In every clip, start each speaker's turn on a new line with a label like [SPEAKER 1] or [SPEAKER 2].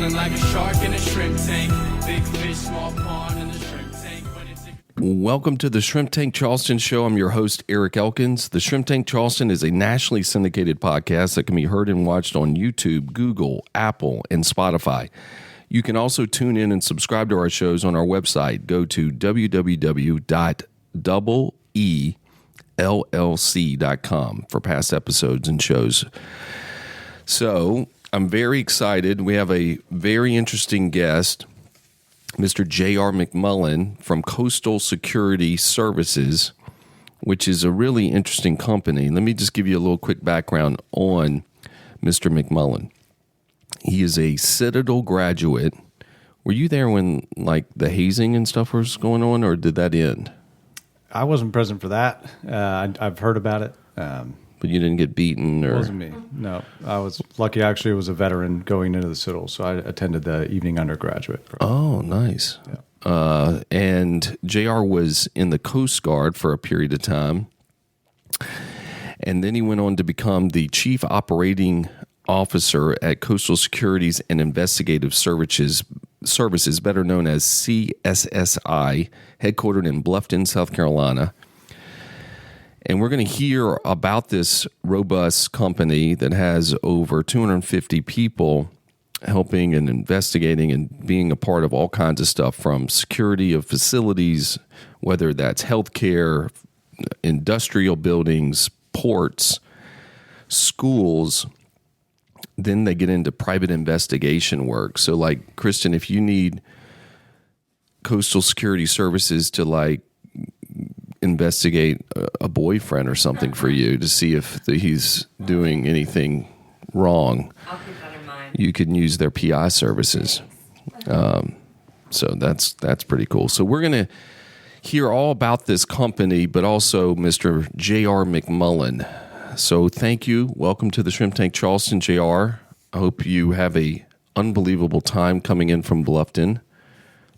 [SPEAKER 1] Swimming like a shark in a shrimp tank. Big fish, small pond in the shrimp tank.
[SPEAKER 2] Welcome to the Shrimp Tank Charleston Show. I'm your host, Eric Elkins. The Shrimp Tank Charleston is a nationally syndicated podcast that can be heard and watched on YouTube, Google, Apple, and Spotify. You can also tune in and subscribe to our shows on our website. Go to www.eellc.com for past episodes and shows. So I'm very excited. We have a very interesting guest, Mr. J.R. McMullin from Coastal Security Services, which is a really interesting company. Let me just give you a little quick background on Mr. McMullin. He is a Citadel graduate. Were you there when, like, the hazing and stuff was going on, or did that end?
[SPEAKER 3] I wasn't present for that. I've heard about it.
[SPEAKER 2] But you didn't get beaten? Or?
[SPEAKER 3] It wasn't me. No. I was lucky. Actually, I was a veteran going into the Citadel, so I attended the evening undergraduate program.
[SPEAKER 2] Oh, nice. Yeah. And JR was in the Coast Guard for a period of time, and then he went on to become the Chief Operating Officer at Coastal Securities and Investigative Services, better known as CSSI, headquartered in Bluffton, South Carolina. And we're going to hear about this robust company that has over 250 people helping and investigating and being a part of all kinds of stuff, from security of facilities, whether that's healthcare, industrial buildings, ports, schools. Then they get into private investigation work. So, like, Kristen, if you need Coastal Security Services to, like, investigate a boyfriend or something for you to see if he's doing anything wrong,
[SPEAKER 4] I'll keep that in mind.
[SPEAKER 2] You can use their PI services. So that's pretty cool. So we're going to hear all about this company, but also Mr. J.R. McMullin. So thank you. Welcome to the Shrimp Tank Charleston, JR. I hope you have a unbelievable time coming in from Bluffton,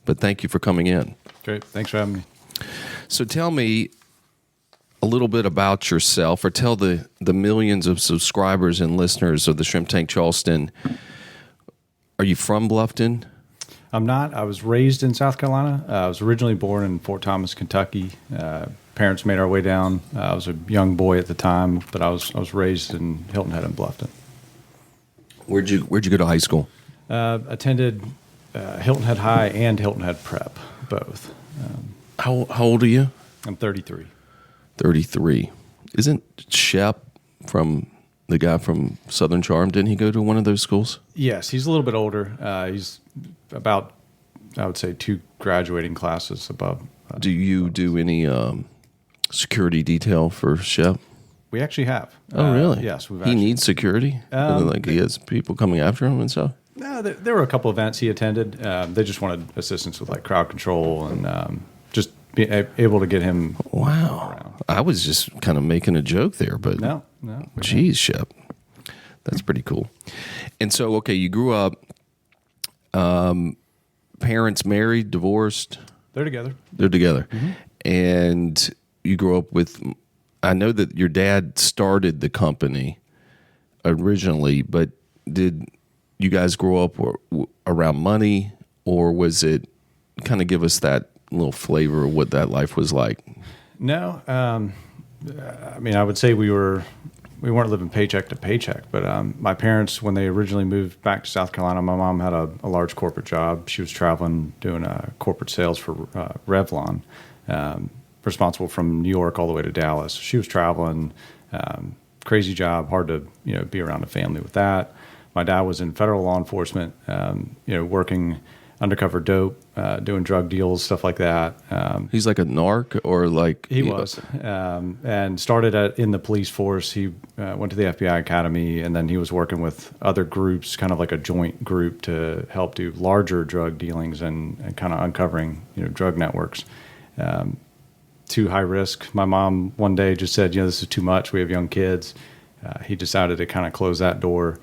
[SPEAKER 2] but thank you for coming in.
[SPEAKER 3] Great. Thanks for having me.
[SPEAKER 2] So tell me a little bit about yourself, or tell the millions of subscribers and listeners of the Shrimp Tank Charleston. Are you from Bluffton?
[SPEAKER 3] I'm not. I was raised in South Carolina. I was originally born in Fort Thomas, Kentucky. Parents made our way down. I was a young boy at the time, but I was raised in Hilton Head and Bluffton.
[SPEAKER 2] Where'd you go to high school?
[SPEAKER 3] Attended Hilton Head High and Hilton Head Prep, both.
[SPEAKER 2] How old are you?
[SPEAKER 3] I'm 33.
[SPEAKER 2] 33. Isn't Shep from the guy from Southern Charm? Didn't he go to one of those schools?
[SPEAKER 3] Yes, he's a little bit older. He's about, I would say, 2 graduating classes above.
[SPEAKER 2] Do you do any security detail for Shep?
[SPEAKER 3] We actually have.
[SPEAKER 2] Oh, really?
[SPEAKER 3] Yes.
[SPEAKER 2] He needs security? Like he has people coming after him and stuff?
[SPEAKER 3] No, there were a couple events he attended. They just wanted assistance with, like, crowd control and just be able to get him around. I
[SPEAKER 2] was just kind of making a joke there, but
[SPEAKER 3] no.
[SPEAKER 2] Geez, Shep. That's pretty cool. And so, okay, you grew up, parents married, divorced?
[SPEAKER 3] They're together.
[SPEAKER 2] Mm-hmm. And you grew up with, I know that your dad started the company originally, but did you guys grow up around money, or was it, kind of give us that little flavor of what that life was like?
[SPEAKER 3] No. I mean, I would say we weren't living paycheck to paycheck, but my parents, when they originally moved back to South Carolina, my mom had a large corporate job. She was traveling, doing corporate sales for Revlon, responsible from New York all the way to Dallas. She was traveling, crazy job, hard to be around a family with that. My dad was in federal law enforcement, working undercover dope, doing drug deals, stuff like that.
[SPEAKER 2] He's like a narc, or like...
[SPEAKER 3] He was, and started in the police force. He went to the FBI Academy, and then he was working with other groups, kind of like a joint group, to help do larger drug dealings and kind of uncovering drug networks. Too high risk. My mom one day just said, this is too much. We have young kids. He decided to kind of close that door.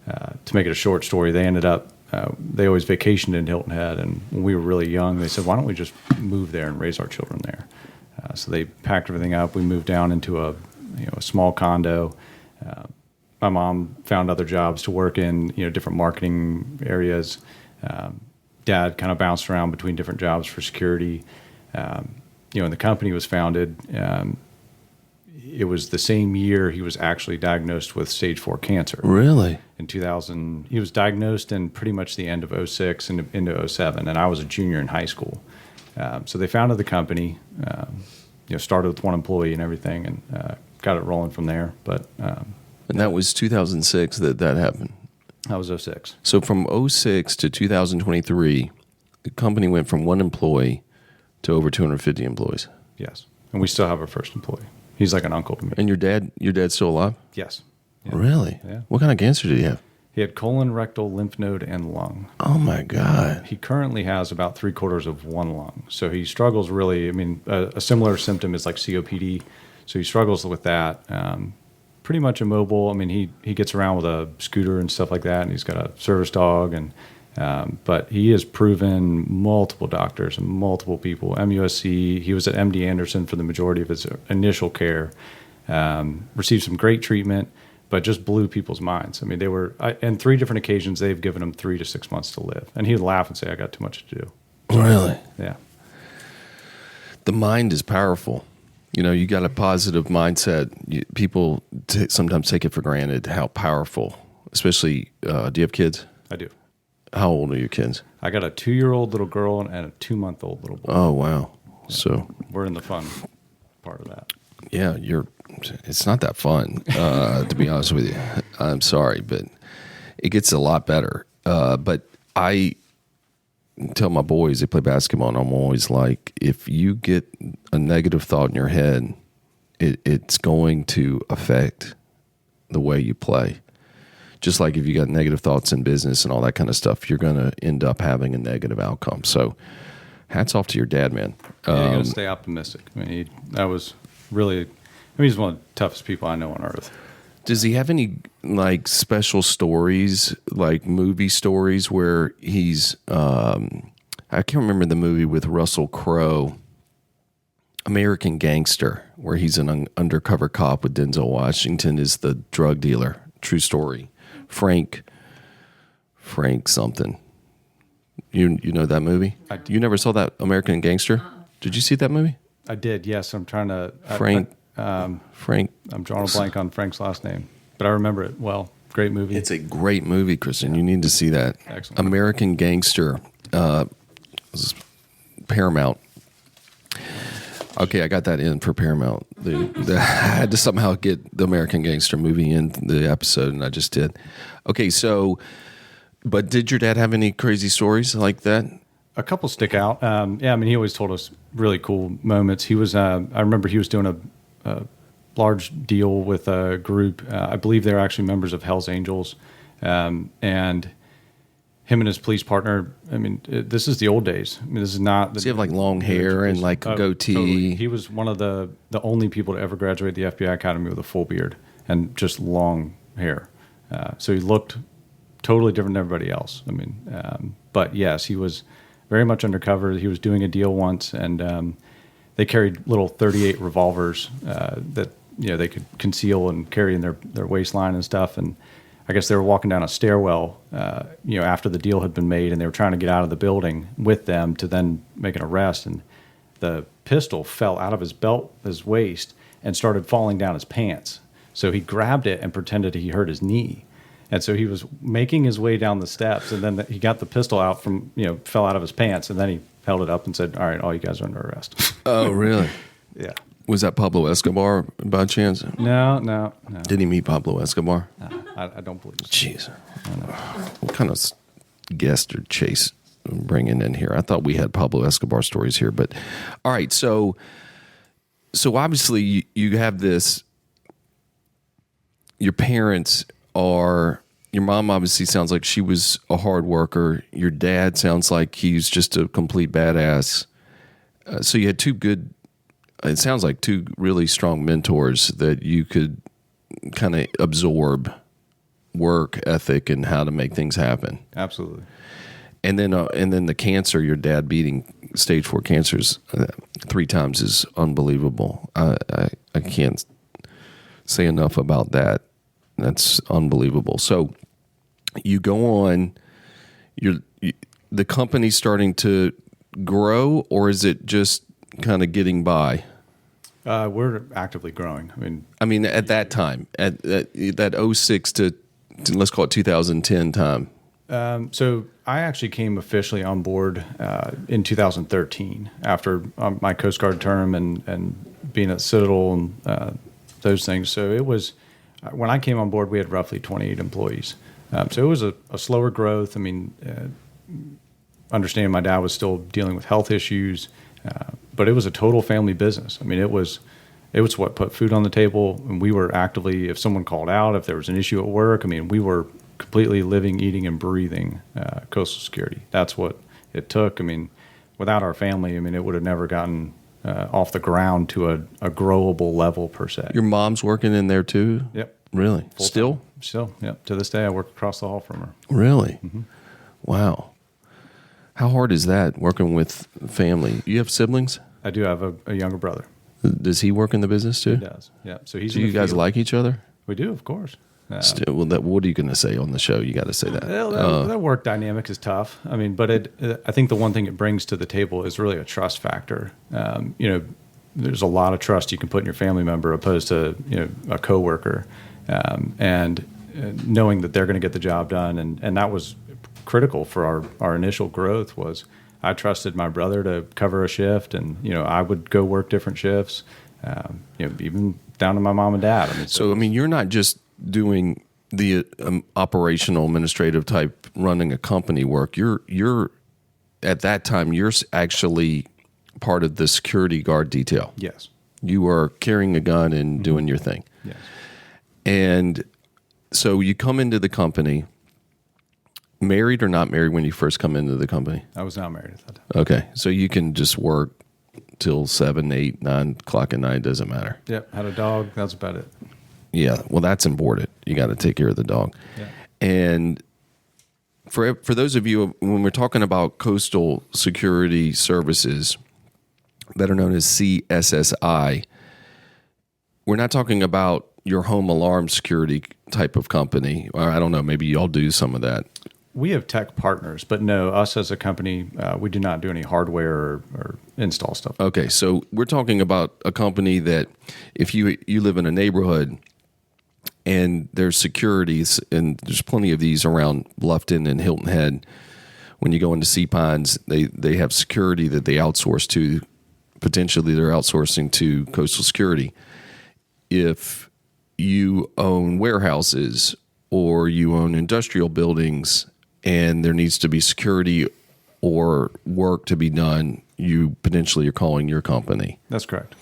[SPEAKER 3] To make it a short story, they ended up, they always vacationed in Hilton Head, and when we were really young, they said, why don't we just move there and raise our children there? So they packed everything up. We moved down into a small condo, my mom found other jobs to work in, different marketing areas. Dad kind of bounced around between different jobs for security. When the company was founded, it was the same year he was actually diagnosed with stage 4 cancer.
[SPEAKER 2] Really?
[SPEAKER 3] In 2000, he was diagnosed in pretty much the end of 06 and into 07, and I was a junior in high school. So they founded the company, started with one employee and everything, and got it rolling from there. But
[SPEAKER 2] and that was 2006 that happened.
[SPEAKER 3] That was 06.
[SPEAKER 2] So from 06 to 2023, the company went from one employee to over 250 employees.
[SPEAKER 3] Yes, and we still have our first employee. He's like an uncle to me.
[SPEAKER 2] And your dad's still alive?
[SPEAKER 3] Yes. Yeah.
[SPEAKER 2] Really?
[SPEAKER 3] Yeah.
[SPEAKER 2] What kind of cancer did he have?
[SPEAKER 3] He had colon, rectal, lymph node, and lung.
[SPEAKER 2] Oh my God.
[SPEAKER 3] He currently has about 3/4 of one lung. So he struggles really. I mean, a similar symptom is like COPD. So he struggles with that. Pretty much immobile. I mean, he gets around with a scooter and stuff like that, and he's got a service dog. But he has proven multiple doctors and multiple people. MUSC. He was at MD Anderson for the majority of his initial care. Received some great treatment, but just blew people's minds. I mean, on 3 different occasions, they've given him 3 to 6 months to live. And he'd laugh and say, I got too much to do.
[SPEAKER 2] Really?
[SPEAKER 3] Yeah.
[SPEAKER 2] The mind is powerful. You got a positive mindset. People sometimes take it for granted how powerful, especially, do you have kids?
[SPEAKER 3] I do.
[SPEAKER 2] How old are your kids?
[SPEAKER 3] I got a 2-year-old little girl and a 2-month-old little boy.
[SPEAKER 2] Oh, wow.
[SPEAKER 3] Yeah.
[SPEAKER 2] So
[SPEAKER 3] we're in the fun part of that.
[SPEAKER 2] Yeah, it's not that fun, to be honest with you. I'm sorry, but it gets a lot better. But I tell my boys, they play basketball, and I'm always like, if you get a negative thought in your head, it's going to affect the way you play. Just like if you got negative thoughts in business and all that kind of stuff, you're going to end up having a negative outcome. So hats off to your dad, man.
[SPEAKER 3] Yeah, you got to stay optimistic. I mean, he's one of the toughest people I know on earth.
[SPEAKER 2] Does he have any like special stories, like movie stories where he's, I can't remember the movie with Russell Crowe, American Gangster, where he's an undercover cop with Denzel Washington is the drug dealer. True story. Frank something. You know that movie? You never saw that American Gangster? Did you see that movie?
[SPEAKER 3] I did, yes. I'm trying to...
[SPEAKER 2] Frank.
[SPEAKER 3] I'm drawing a blank on Frank's last name, but I remember it well. Great movie.
[SPEAKER 2] It's a great movie, Kristen. You need to see that.
[SPEAKER 3] Excellent.
[SPEAKER 2] American Gangster. Paramount. Okay, I got that in for Paramount. I had to somehow get the American Gangster movie in the episode, and I just did. Okay, so, but did your dad have any crazy stories like that?
[SPEAKER 3] A couple stick out. Yeah, I mean, he always told us really cool moments. He was, I remember he was doing a large deal with a group. I believe they're actually members of Hell's Angels. And him and his police partner, I mean, this is the old days. I mean, this is not...
[SPEAKER 2] Does he have like long hair and like a goatee?
[SPEAKER 3] Totally. He was one of the only people to ever graduate the FBI Academy with a full beard and just long hair. So he looked totally different than everybody else. I mean, but yes, he was very much undercover. He was doing a deal once, and they carried little .38 revolvers that they could conceal and carry in their waistline and stuff. And I guess they were walking down a stairwell, after the deal had been made, and they were trying to get out of the building with them to then make an arrest. And the pistol fell out of his waist, and started falling down his pants. So he grabbed it and pretended he hurt his knee. And so he was making his way down the steps, and then he got the pistol out fell out of his pants, and then he held it up and said, "All right, all you guys are under arrest."
[SPEAKER 2] Oh, really?
[SPEAKER 3] Yeah.
[SPEAKER 2] Was that Pablo Escobar by chance?
[SPEAKER 3] No.
[SPEAKER 2] Did he meet Pablo Escobar?
[SPEAKER 3] No, I don't believe so.
[SPEAKER 2] Jeez. What kind of guest or chase bringing in here? I thought we had Pablo Escobar stories here, but all right. So obviously you have this, your parents are, your mom obviously sounds like she was a hard worker. Your dad sounds like he's just a complete badass. So you had it sounds like two really strong mentors that you could kind of absorb work ethic and how to make things happen.
[SPEAKER 3] Absolutely.
[SPEAKER 2] And then the cancer, your dad beating stage 4 cancers 3 times is unbelievable. I can't say enough about that. That's unbelievable. So you go on, the company's starting to grow, or is it just kind of getting by?
[SPEAKER 3] We're actively growing.
[SPEAKER 2] I mean, at that time, at that 06 to let's call it 2010 time.
[SPEAKER 3] So I actually came officially on board in 2013 after my Coast Guard term and being at Citadel and those things. So it was when I came on board, we had roughly 28 employees. So it was a slower growth. I mean, understanding my dad was still dealing with health issues, but it was a total family business. I mean, it was what put food on the table, and we were actively, if someone called out, if there was an issue at work, I mean, we were completely living, eating, and breathing coastal security. That's what it took. I mean, without our family, I mean, it would have never gotten off the ground to a growable level per se.
[SPEAKER 2] Your mom's working in there too?
[SPEAKER 3] Yep.
[SPEAKER 2] Really?
[SPEAKER 3] Full
[SPEAKER 2] Still?
[SPEAKER 3] time. Still, yep. To this day, I work across the hall from her.
[SPEAKER 2] Really?
[SPEAKER 3] Mm-hmm.
[SPEAKER 2] Wow. How hard is that working with family? You have siblings?
[SPEAKER 3] I do have a younger brother.
[SPEAKER 2] Does he work in the business too?
[SPEAKER 3] He does. Yeah. So he's.
[SPEAKER 2] Do
[SPEAKER 3] in
[SPEAKER 2] you
[SPEAKER 3] the
[SPEAKER 2] guys
[SPEAKER 3] field.
[SPEAKER 2] like each other?
[SPEAKER 3] We do, of course.
[SPEAKER 2] Still, well, what are you going to say on the show? You got to say that.
[SPEAKER 3] That work dynamic is tough. I mean, but I think the one thing it brings to the table is really a trust factor. There's a lot of trust you can put in your family member opposed to a coworker, and knowing that they're going to get the job done, and that was critical for our initial growth. Was I trusted my brother to cover a shift, and I would go work different shifts, even down to my mom and dad. I mean,
[SPEAKER 2] so I mean, you're not just doing the operational administrative type running a company work. You're at that time you're actually part of the security guard detail.
[SPEAKER 3] Yes.
[SPEAKER 2] You are carrying a gun and doing your thing.
[SPEAKER 3] Yes.
[SPEAKER 2] And so you come into the company, married or not married when you first come into the company?
[SPEAKER 3] I was not married at that time.
[SPEAKER 2] Okay. So you can just work till 7, 8, 9 o'clock at night. Doesn't matter.
[SPEAKER 3] Yep. Had a dog. That's about it.
[SPEAKER 2] Yeah. Well, that's important. You got to take care of the dog.
[SPEAKER 3] Yeah.
[SPEAKER 2] And for those of you, when we're talking about coastal security services, better known as CSSI, we're not talking about your home alarm security type of company. Or I don't know, maybe y'all do some of that.
[SPEAKER 3] We have tech partners, but no, us as a company, we do not do any hardware or install stuff.
[SPEAKER 2] Okay, so we're talking about a company that if you live in a neighborhood and there's securities, and there's plenty of these around Bluffton and Hilton Head, when you go into Sea Pines, they have security that they outsource to. Potentially they're outsourcing to coastal security. If you own warehouses or you own industrial buildings and there needs to be security or work to be done, you potentially are calling your company.
[SPEAKER 3] That's correct.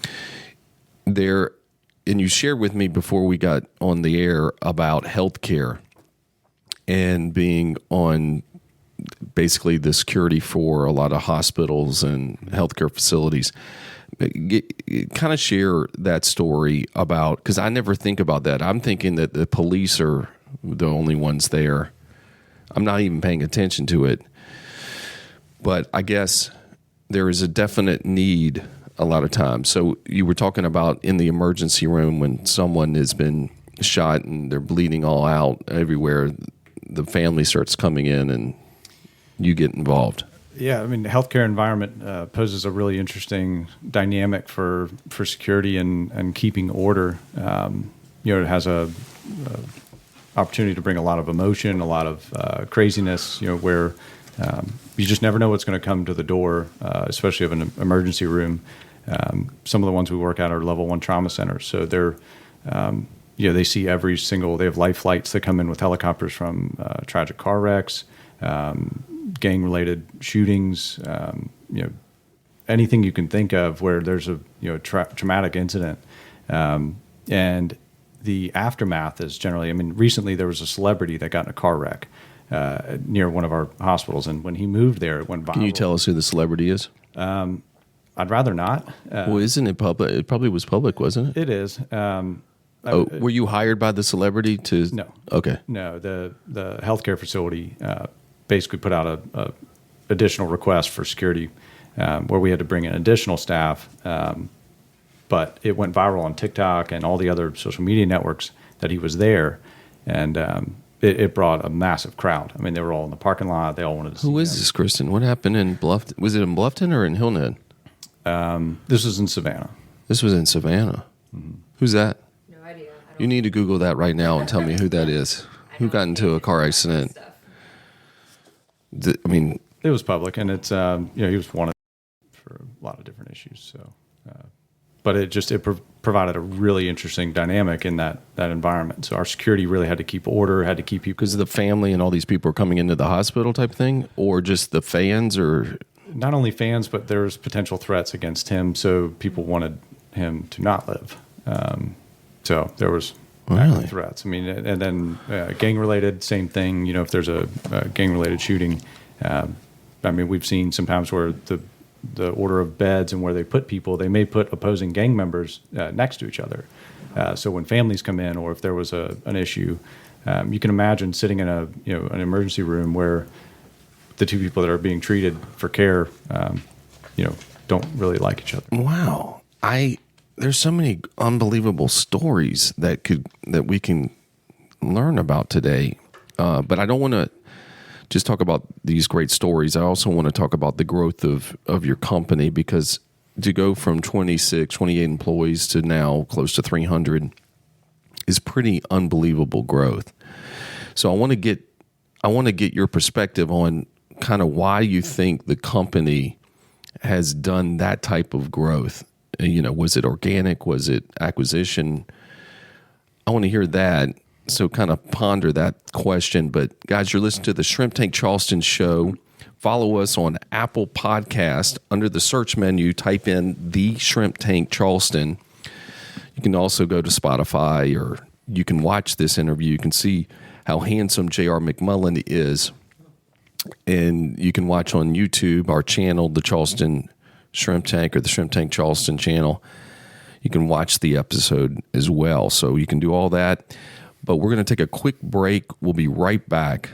[SPEAKER 2] And you shared with me before we got on the air about healthcare and being on basically the security for a lot of hospitals and healthcare facilities. Kind of share that story about, because I never think about that. I'm thinking that the police are the only ones there. I'm not even paying attention to it. But I guess there is a definite need a lot of times. So you were talking about in the emergency room when someone has been shot and they're bleeding all out everywhere, the family starts coming in and you get involved.
[SPEAKER 3] Yeah, I mean, the healthcare environment poses a really interesting dynamic for security and keeping order. It has a opportunity to bring a lot of emotion, a lot of craziness. Where you just never know what's going to come to the door, especially of an emergency room. Some of the ones we work at are level 1 trauma centers, so they're they see every single. They have life flights that come in with helicopters from tragic car wrecks. Gang-related shootings, anything you can think of where there's a traumatic incident, and the aftermath is generally. I mean, recently there was a celebrity that got in a car wreck near one of our hospitals, and when he moved there, it went viral.
[SPEAKER 2] Can you tell us who the celebrity is?
[SPEAKER 3] I'd rather not.
[SPEAKER 2] Well, isn't it public? It probably was public, wasn't it?
[SPEAKER 3] It is.
[SPEAKER 2] Were you hired by the celebrity to?
[SPEAKER 3] No.
[SPEAKER 2] Okay.
[SPEAKER 3] No, the healthcare facility basically put out a additional request for security where we had to bring in additional staff, but it went viral on TikTok and all the other social media networks that he was there. and it brought a massive crowd. I mean, they were all in the parking lot. They all wanted to see
[SPEAKER 2] Who is this, Kristen? What happened in Bluffton? Was it in Bluffton or in Hillhead?
[SPEAKER 3] This was in Savannah.
[SPEAKER 2] This was in Savannah. Who's that?
[SPEAKER 4] No idea. I don't
[SPEAKER 2] You need to Google that right now and tell me who that is. Who got into a car accident? I mean,
[SPEAKER 3] It was public, and it's he was wanted for a lot of different issues. So, but it provided a really interesting dynamic in that environment. So our security really had to keep order, had to keep people.
[SPEAKER 2] because the family and all these people are coming into the hospital type thing, or just the fans, or
[SPEAKER 3] Not only fans, but there was potential threats against him. So people wanted him to not live. So there was
[SPEAKER 2] Really?
[SPEAKER 3] threats. I mean, and then gang related, same thing. You know, if there's a gang related shooting, I mean, we've seen sometimes where the order of beds and where they put people, they may put opposing gang members next to each other. So when families come in, or if there was an issue, you can imagine sitting in an emergency room where the two people that are being treated for care, don't really like each other.
[SPEAKER 2] wow, there's so many unbelievable stories that we can learn about today. But I don't want to just talk about these great stories. I also want to talk about the growth of your company, because to go from 28 employees to now close to 300 is pretty unbelievable growth. So I want to get your perspective on kind of why you think the company has done that type of growth. Was it organic? Was it acquisition? I want to hear that. So kind of ponder that question. But guys, you're listening to the Shrimp Tank Charleston show. Follow us on Apple Podcast. Under the search menu, type in the Shrimp Tank Charleston. You can also go to Spotify, or you can watch this interview. You can see how handsome J.R. McMullin is. And you can watch on YouTube our channel, the Charleston Shrimp Tank, or the Shrimp Tank Charleston channel. You can watch the episode as well. So you can do all that. But we're going to take a quick break. We'll be right back.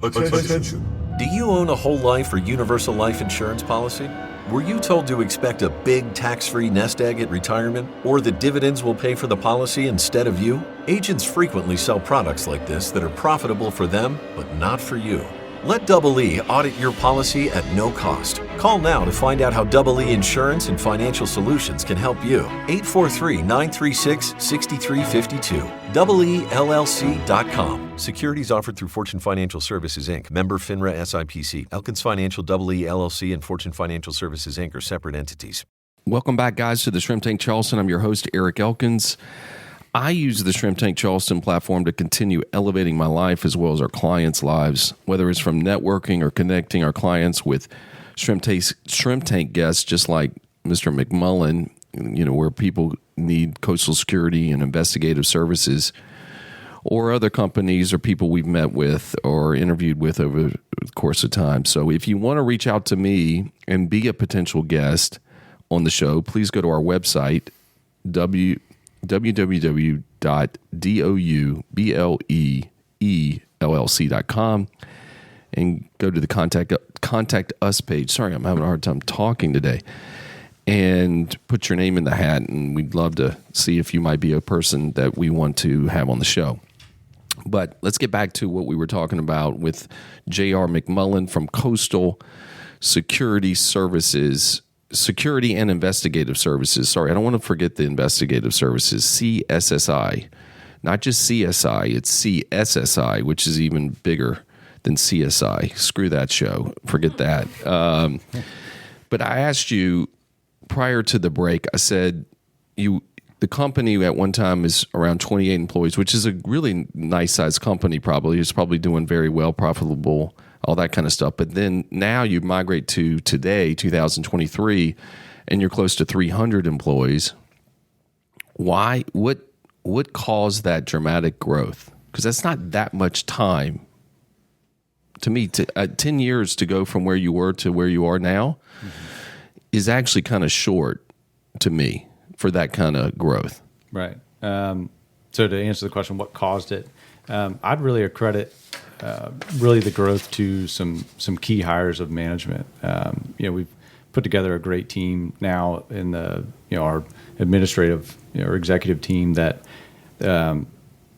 [SPEAKER 5] Attention. Do you own a whole life or universal life insurance policy? Were you told to expect a big tax-free nest egg at retirement, or that dividends will pay for the policy instead of you? Agents frequently sell products like this that are profitable for them, but not for you. Let Double E audit your policy at no cost. Call now to find out how Double E Insurance and Financial Solutions can help you. 843-936-6352. DoubleELLC.com. Securities offered through Fortune Financial Services, Inc., member FINRA SIPC. Elkins Financial, Double E LLC, and Fortune Financial Services, Inc. are separate entities.
[SPEAKER 2] Welcome back, guys, to the Shrimp Tank Charleston. I'm your host, Eric Elkins. I use the Shrimp Tank Charleston platform to continue elevating my life as well as our clients' lives, whether it's from networking or connecting our clients with Shrimp Tank guests, just like Mr. McMullin, where people need coastal security and investigative services, or other companies or people we've met with or interviewed with over the course of time. So if you want to reach out to me and be a potential guest on the show, please go to our website, www.doubleellc.com, and go to the contact us page. Sorry, I'm having a hard time talking today. And put your name in the hat, and we'd love to see if you might be a person that we want to have on the show. But let's get back to what we were talking about with J.R. McMullin from Coastal Security Services. Security and Investigative Services. Sorry, I don't want to forget the Investigative Services, CSSI. Not just CSI, it's CSSI, which is even bigger than CSI. Screw that show. Forget that. But I asked you prior to the break, I said the company at one time is around 28 employees, which is a really nice sized company probably. It's probably doing very well, profitable, all that kind of stuff. But then now you migrate to today, 2023, and you're close to 300 employees. Why? What caused that dramatic growth? Because that's not that much time. To me, 10 years to go from where you were to where you are now is actually kind of short to me for that kind of growth.
[SPEAKER 3] Right. So to answer the question, what caused it? I'd really accredit really the growth to some key hires of management. We've put together a great team now in our administrative or executive team that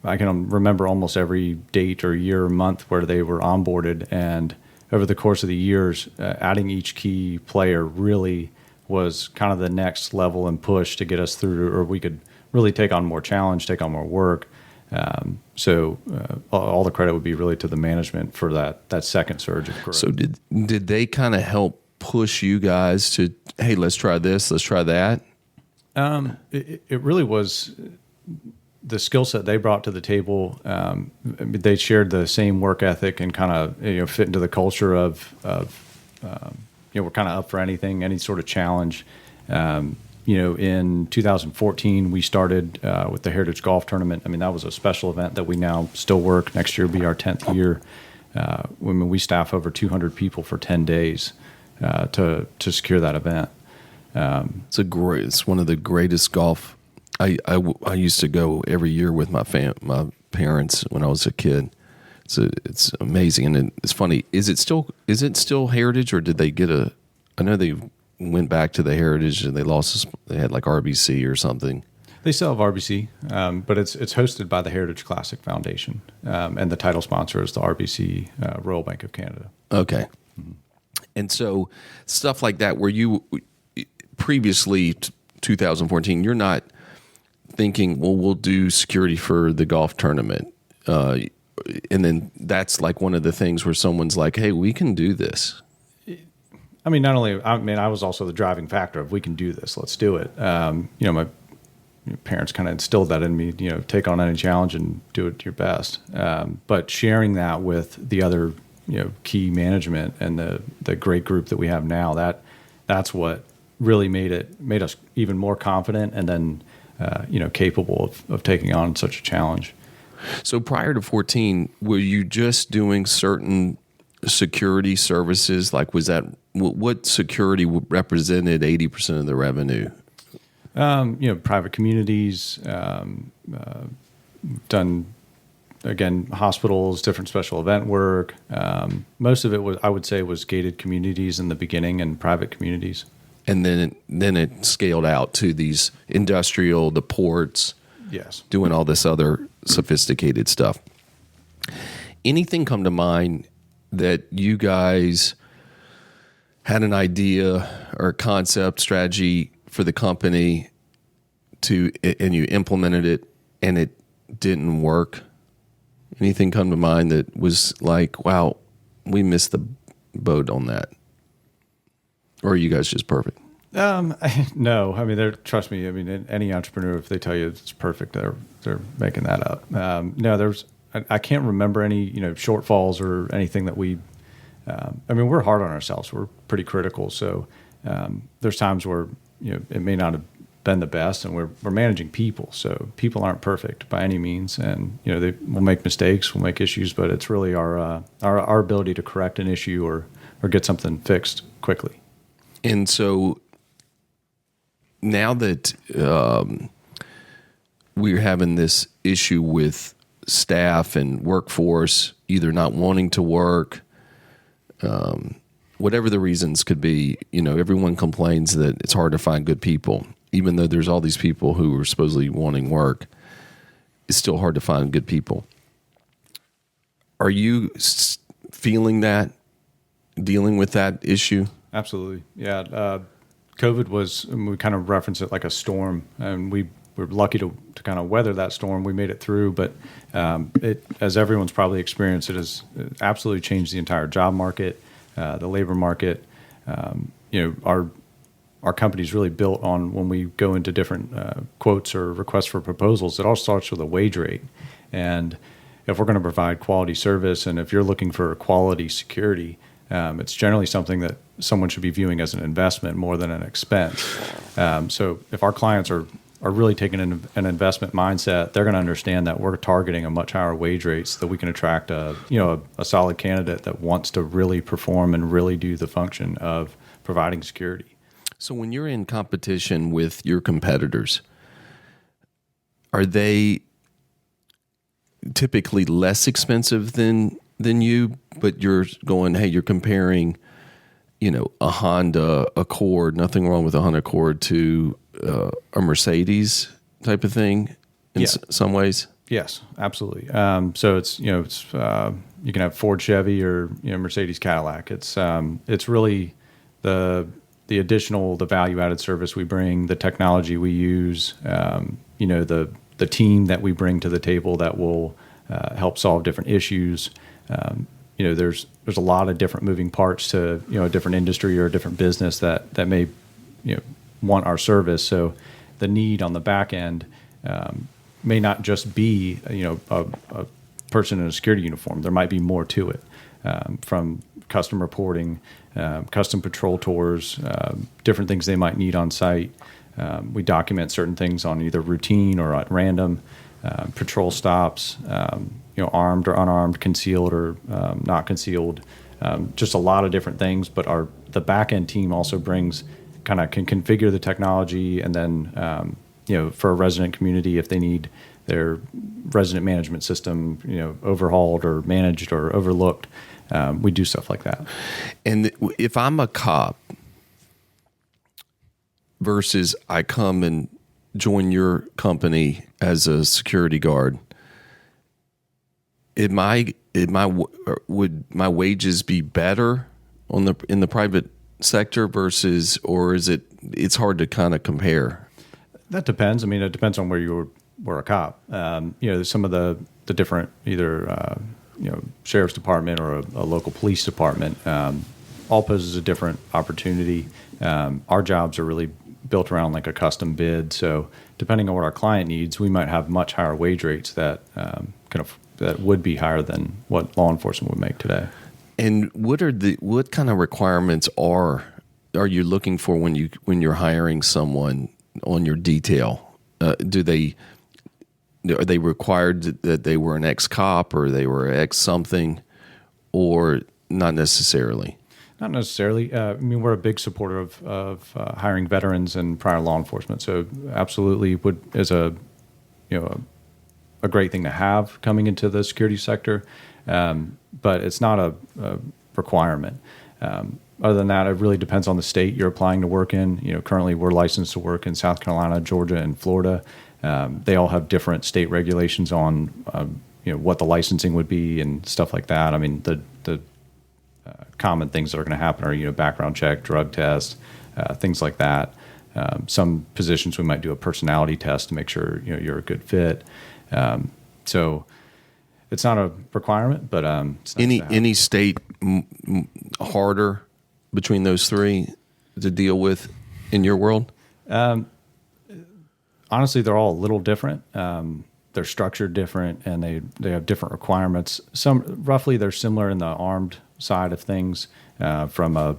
[SPEAKER 3] I can remember almost every date or year or month where they were onboarded, and over the course of the years, adding each key player really was kind of the next level and push to get us through, or we could really take on more challenge, take on more work. So all the credit would be really to the management for that second surge of growth.
[SPEAKER 2] So did they kind of help push you guys to, hey, let's try this, let's try that?
[SPEAKER 3] It really was the skill set they brought to the table. They shared the same work ethic and kind of fit into the culture of we're kind of up for anything, any sort of challenge. In 2014, we started with the Heritage Golf Tournament. I mean, that was a special event that we now still work. Next year will be our 10th year. We staff over 200 people for 10 days to secure that event.
[SPEAKER 2] It's one of the greatest golf. I used to go every year with my parents when I was a kid. It's amazing, and it's funny. Is it still Heritage, or did they get a? I know they went back to the Heritage and they lost. They had like RBC or something.
[SPEAKER 3] They still have RBC, but it's hosted by the Heritage Classic Foundation, and the title sponsor is the RBC Royal Bank of Canada.
[SPEAKER 2] Okay, and so stuff like that, where you previously 2014, you're not thinking, well, we'll do security for the golf tournament. And then that's like one of the things where someone's like, hey, we can do this.
[SPEAKER 3] I mean, I was also the driving factor of we can do this. Let's do it. My parents kind of instilled that in me, take on any challenge and do it to your best. But sharing that with the other, key management and the great group that we have now, that's what really made us even more confident and then, capable of taking on such a challenge.
[SPEAKER 2] So prior to 14, were you just doing certain security services? Like, was that what security represented 80% of the revenue?
[SPEAKER 3] Private communities, done, again, hospitals, different special event work. Most of it I would say, was gated communities in the beginning and private communities.
[SPEAKER 2] And then it scaled out to these industrial, the ports.
[SPEAKER 3] Yes.
[SPEAKER 2] Doing all this other sophisticated stuff. Anything come to mind that you guys had an idea or a concept, strategy for the company and you implemented it and it didn't work? Anything come to mind that was like, wow, we missed the boat on that? Or are you guys just perfect?
[SPEAKER 3] No, I mean, trust me. I mean, any entrepreneur, if they tell you it's perfect, they're making that up. No, I can't remember any, shortfalls or anything that we. We're hard on ourselves. We're pretty critical. So there's times where it may not have been the best, and we're managing people. So people aren't perfect by any means, and we'll make mistakes, we'll make issues, but it's really our ability to correct an issue or get something fixed quickly.
[SPEAKER 2] And so now that we're having this issue with staff and workforce either not wanting to work, whatever the reasons could be, everyone complains that it's hard to find good people. Even though there's all these people who are supposedly wanting work, it's still hard to find good people. Are you feeling that, dealing with that issue?
[SPEAKER 3] Absolutely. Yeah. COVID we kind of reference it like a storm, and we were lucky to kind of weather that storm. We made it through, but as everyone's probably experienced, it has absolutely changed the entire job market, the labor market. Our company's really built on when we go into different quotes or requests for proposals, it all starts with a wage rate. And if we're going to provide quality service, and if you're looking for quality security, it's generally something that someone should be viewing as an investment more than an expense. So if our clients are really taking an investment mindset, they're going to understand that we're targeting a much higher wage rate so that we can attract a solid candidate that wants to really perform and really do the function of providing security.
[SPEAKER 2] So when you're in competition with your competitors, are they typically less expensive than you, but you're going, hey, you're comparing, a Honda Accord, nothing wrong with a Honda Accord, to a Mercedes type of thing in some ways?
[SPEAKER 3] Yes, absolutely. So it's you can have Ford, Chevy, or Mercedes, Cadillac. It's really the the value added service we bring, the technology we use, the team that we bring to the table that will help solve different issues. There's a lot of different moving parts to a different industry or a different business that may want our service. So the need on the back end may not just be a person in a security uniform. There might be more to it, from custom reporting, custom patrol tours, different things they might need on site. We document certain things on either routine or at random, patrol stops, armed or unarmed, concealed or not concealed, just a lot of different things. But the back end team also can configure the technology, and then for a resident community, if they need their resident management system overhauled or managed or overlooked, we do stuff like that.
[SPEAKER 2] And if I'm a cop versus I come and join your company as a security guard, would my wages be better in the private sector versus, or it's hard to kind of compare?
[SPEAKER 3] That depends. I mean, it depends on where you were a cop. Some of the different either sheriff's department or a local police department all poses a different opportunity. Our jobs are really built around like a custom bid. So depending on what our client needs, we might have much higher wage rates that that would be higher than what law enforcement would make today.
[SPEAKER 2] And what kind of requirements are you looking for when you're hiring someone on your detail? Are they required that they were an ex-cop or they were ex-something, or not necessarily?
[SPEAKER 3] Not necessarily. We're a big supporter of hiring veterans and prior law enforcement. So absolutely is a great thing to have coming into the security sector, but it's not a requirement. Other than that, it really depends on the state you're applying to work in. Currently we're licensed to work in South Carolina, Georgia, and Florida. They all have different state regulations on what the licensing would be and stuff like that. I mean, the common things that are going to happen are background check, drug test, things like that. Some positions we might do a personality test to make sure you're a good fit. So it's not a requirement, but it's nice
[SPEAKER 2] any state harder between those three to deal with in your world?
[SPEAKER 3] Honestly, they're all a little different. They're structured different, and they have different requirements. Some roughly they're similar in the armed side of things. From a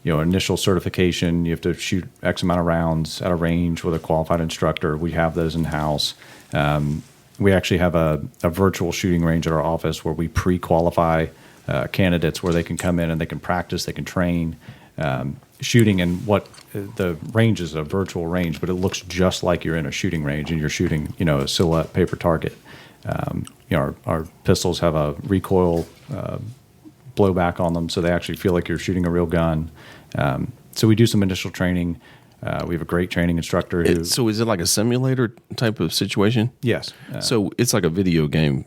[SPEAKER 3] initial certification, you have to shoot X amount of rounds at a range with a qualified instructor. We have those in house. We actually have a virtual shooting range at our office where we pre-qualify candidates, where they can come in and they can practice, they can train shooting in what the range is, a virtual range, but it looks just like you're in a shooting range and you're shooting, a silhouette paper target. Our pistols have a recoil blowback on them, so they actually feel like you're shooting a real gun. So we do some initial training. We have a great training instructor.
[SPEAKER 2] So is it like a simulator type of situation?
[SPEAKER 3] Yes.
[SPEAKER 2] So it's like a video game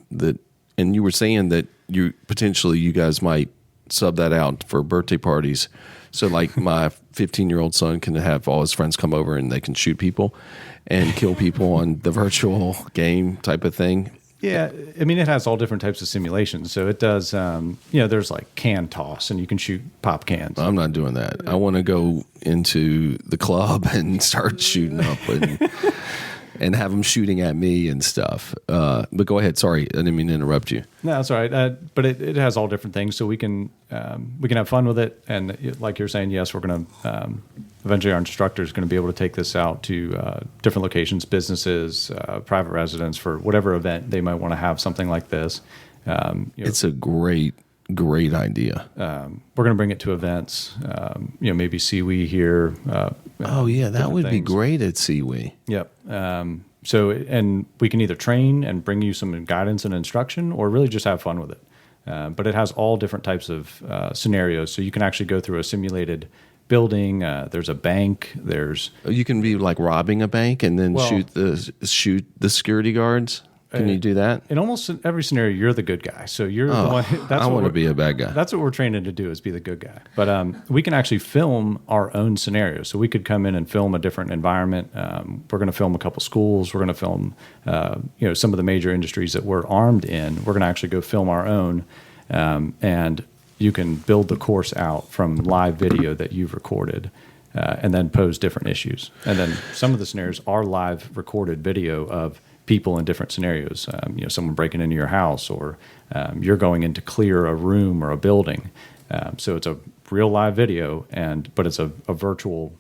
[SPEAKER 2] and you were saying that you guys might sub that out for birthday parties. So like my 15-year-old son can have all his friends come over and they can shoot people and kill people on the virtual game type of thing.
[SPEAKER 3] Yeah, I mean, it has all different types of simulations. So it does, there's like can toss, and you can shoot pop cans.
[SPEAKER 2] I'm not doing that. I want to go into the club and start shooting up and have them shooting at me and stuff. But go ahead. Sorry, I didn't mean to interrupt you.
[SPEAKER 3] No, that's all right. But it has all different things, so we can have fun with it. And like you're saying, yes, we're going to eventually our instructor is going to be able to take this out to different locations, businesses, private residents, for whatever event they might want to have something like this.
[SPEAKER 2] It's a great idea.
[SPEAKER 3] We're going to bring it to events. Maybe CWE here.
[SPEAKER 2] That would be great at CWE.
[SPEAKER 3] Yep. And we can either train and bring you some guidance and instruction, or really just have fun with it. But it has all different types of scenarios. So you can actually go through a simulated building. There's a bank.
[SPEAKER 2] You can be like robbing a bank and then shoot the security guards. Can you do that?
[SPEAKER 3] In almost every scenario, you're the good guy. So you're the one.
[SPEAKER 2] I want to be a bad guy.
[SPEAKER 3] That's what we're training to do, is be the good guy. But we can actually film our own scenarios. So we could come in and film a different environment. We're going to film a couple schools. We're going to film, some of the major industries that we're armed in. We're going to actually go film our own, and you can build the course out from live video that you've recorded. And then pose different issues. And then some of the scenarios are live recorded video of people in different scenarios. Someone breaking into your house, or you're going in to clear a room or a building. So it's a real live video, but it's a virtual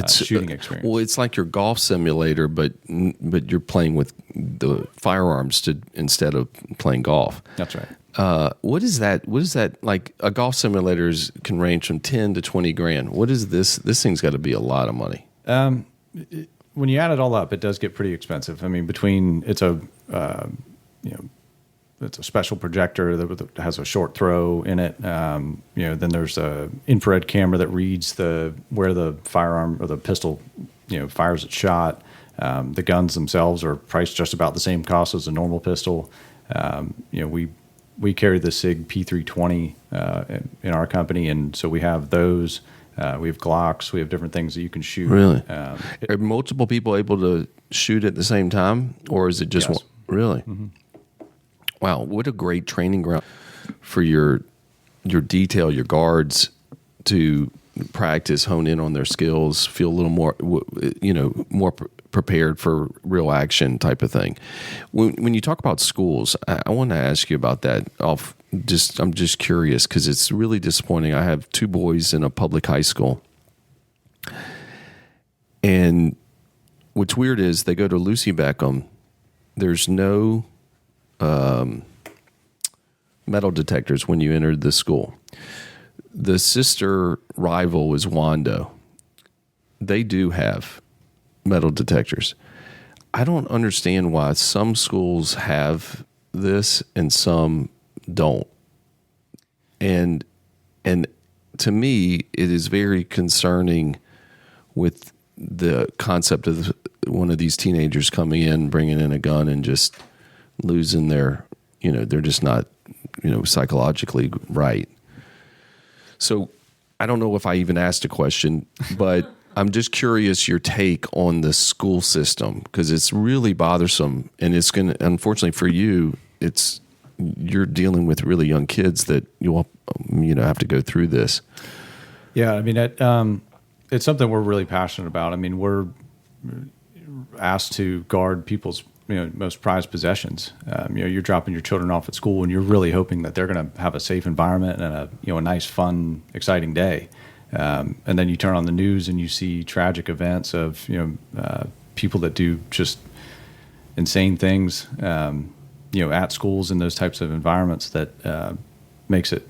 [SPEAKER 3] shooting experience.
[SPEAKER 2] Well, it's like your golf simulator, but you're playing with the firearms instead of playing golf.
[SPEAKER 3] That's right.
[SPEAKER 2] What is that? What is that like? A golf simulator can range from 10 to 20 grand. What is this? This thing's got to be a lot of money.
[SPEAKER 3] When you add it all up, it does get pretty expensive. I mean, it's a special projector that has a short throw in it. Then there's a infrared camera that reads where the firearm or the pistol, fires its shot. The guns themselves are priced just about the same cost as a normal pistol. We carry the SIG P320 in our company, and so we have those. We have Glocks. We have different things that you can shoot.
[SPEAKER 2] Really? Are multiple people able to shoot at the same time, or is it just
[SPEAKER 3] Yes.
[SPEAKER 2] one? Really? Mm-hmm. Wow, what a great training ground for your detail, your guards to practice, hone in on their skills, feel a little more, more prepared for real action type of thing. When you talk about schools, I want to ask you about that. I'm just curious because it's really disappointing. I have two boys in a public high school, and what's weird is they go to Lucy Beckham. There's no metal detectors when you enter the school. The sister rival is Wando. They do have metal detectors. I don't understand why some schools have this and some don't. And to me, it is very concerning with the concept of one of these teenagers coming in, bringing in a gun and just losing their, they're just not, psychologically right. So I don't know if I even asked a question, but I'm just curious your take on the school system, because it's really bothersome, and it's going to, unfortunately for you, you're dealing with really young kids that you'll have to go through this.
[SPEAKER 3] Yeah, I mean, it's something we're really passionate about. I mean, we're asked to guard people's most prized possessions. You're dropping your children off at school, and you're really hoping that they're going to have a safe environment and a nice, fun, exciting day. And then you turn on the news and you see tragic events of people that do just insane things at schools in those types of environments that makes it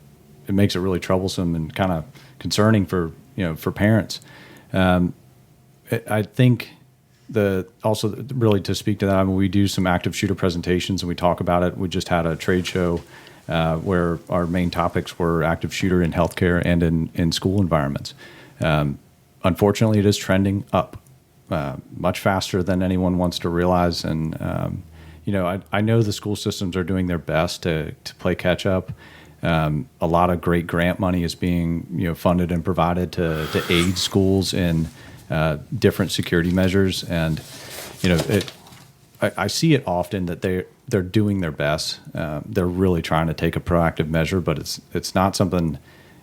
[SPEAKER 3] really troublesome and kind of concerning for parents. I think also really to speak to that, I mean, we do some active shooter presentations and we talk about it. We just had a trade show where our main topics were active shooter in healthcare and in school environments. Unfortunately, it is trending up much faster than anyone wants to realize. And, I know the school systems are doing their best to play catch up. A lot of great grant money is being funded and provided to aid schools in different security measures. And, I see it often that they're doing their best. They're really trying to take a proactive measure, but it's not something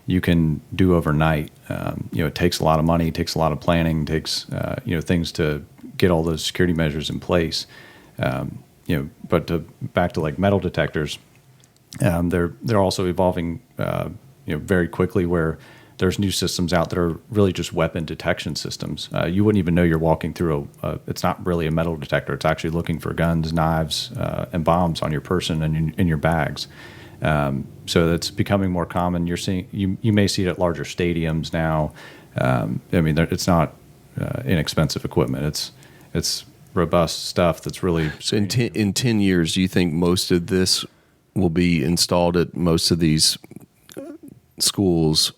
[SPEAKER 3] you can do overnight. It takes a lot of money, it takes a lot of planning, takes things to get all those security measures in place. But back to like metal detectors, they're also evolving very quickly, where there's new systems out that are really just weapon detection systems. You wouldn't even know you're walking through it's not really a metal detector. It's actually looking for guns, knives, and bombs on your person and in your bags. So that's becoming more common. You may see it at larger stadiums now. It's not inexpensive equipment. It's robust stuff that's really.
[SPEAKER 2] So in 10 years, do you think most of this will be installed at most of these schools,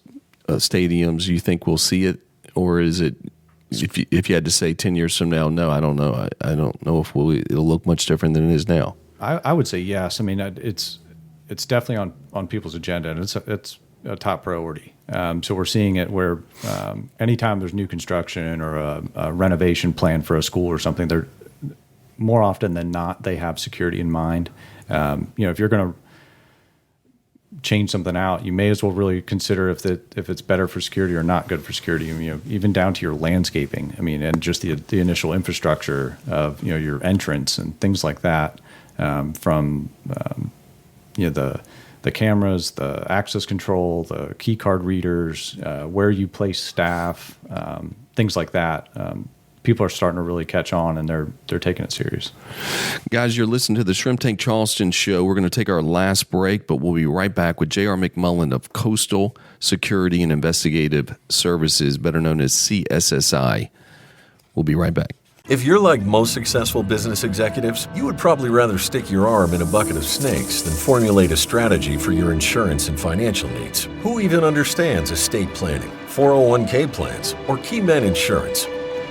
[SPEAKER 2] stadiums? You think we'll see it, or is it? If you had to say 10 years from now, no, I don't know. I don't know if it'll look much different than it is now.
[SPEAKER 3] I would say yes. I mean, it's definitely on people's agenda, and it's a top priority. So we're seeing it where anytime there's new construction or a renovation plan for a school or something, they're more often than not they have security in mind. If you're going to change something out, you may as well really consider if it's better for security or not good for security. Even down to your landscaping. I mean, and just the initial infrastructure of your entrance and things like that. From the cameras, the access control, the key card readers, where you place staff, things like that. People are starting to really catch on, and they're taking it serious.
[SPEAKER 2] Guys, you're listening to the Shrimp Tank Charleston show. We're going to take our last break, but we'll be right back with J.R. McMullin of Coastal Security and Investigative Services, better known as CSSI. We'll be right back.
[SPEAKER 5] If you're like most successful business executives, you would probably rather stick your arm in a bucket of snakes than formulate a strategy for your insurance and financial needs. Who even understands estate planning, 401k plans, or key men insurance?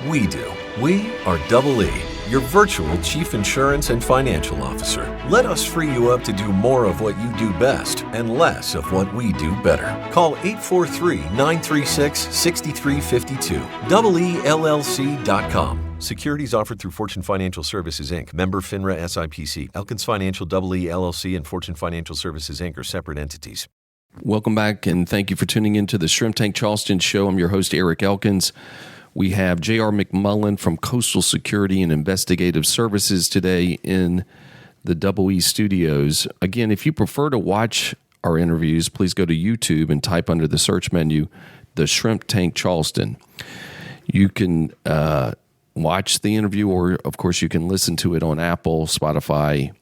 [SPEAKER 5] We do. We are Double E, your virtual Chief Insurance and Financial Officer. Let us free you up to do more of what you do best and less of what we do better. Call 843-936-6352. EELLC.com. Securities offered through Fortune Financial Services, Inc., member FINRA SIPC. Elkins Financial EE LLC and Fortune Financial Services, Inc. are separate entities.
[SPEAKER 2] Welcome back, and thank you for tuning in to the Shrimp Tank Charleston show. I'm your host, Eric Elkins. We have J.R. McMullin from Coastal Security and Investigative Services today in the Double E studios. Again, if you prefer to watch our interviews, please go to YouTube and type under the search menu, the Shrimp Tank Charleston. You can watch the interview, or of course you can listen to it on Apple, Spotify,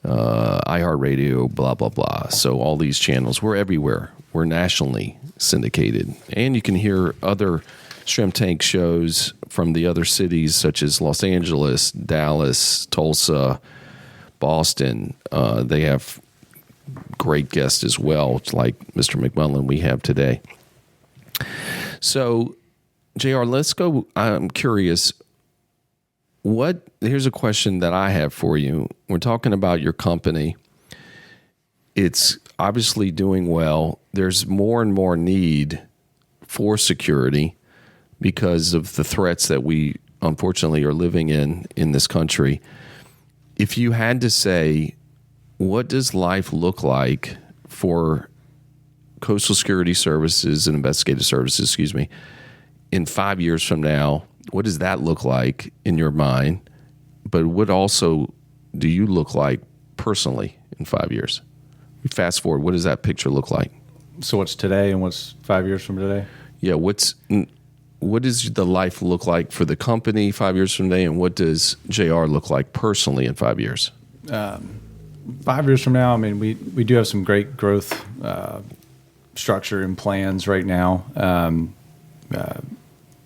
[SPEAKER 2] iHeartRadio, blah, blah, blah. So all these channels, we're everywhere. We're nationally syndicated. And you can hear other Shrimp Tank shows from the other cities such as Los Angeles, Dallas, Tulsa, Boston. They have great guests as well, like Mr. McMullin we have today. So, JR, let's go. I'm curious. Here's a question that I have for you. We're talking about your company. It's obviously doing well. There's more and more need for security because of the threats that we unfortunately are living in this country. If you had to say, what does life look like for Coastal Security Services and Investigative Services, in 5 years from now, what does that look like in your mind? But what also do you look like personally in 5 years? Fast forward, what does that picture look like?
[SPEAKER 3] So what's today and what's 5 years from today?
[SPEAKER 2] Yeah, what does the life look like for the company 5 years from today, and what does JR look like personally in 5 years?
[SPEAKER 3] 5 years from now, I mean, we do have some great growth structure and plans right now.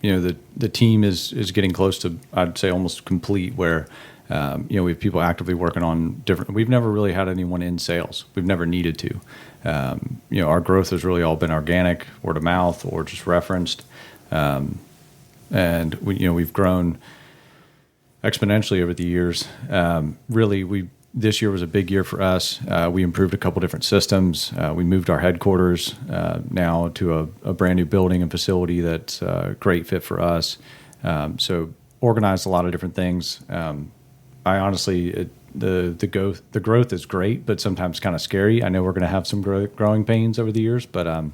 [SPEAKER 3] The team is getting close to, I'd say, almost complete, where we have people actively working on different. We've never really had anyone in sales. We've never needed to. Our growth has really all been organic, word of mouth, or just referenced, and we've grown exponentially over the years. This year was a big year for us. We improved a couple different systems. We moved our headquarters now to a brand new building and facility that's a great fit for us. So organized a lot of different things. I honestly, the growth is great, but sometimes kind of scary. I know we're going to have some growing pains over the years, but I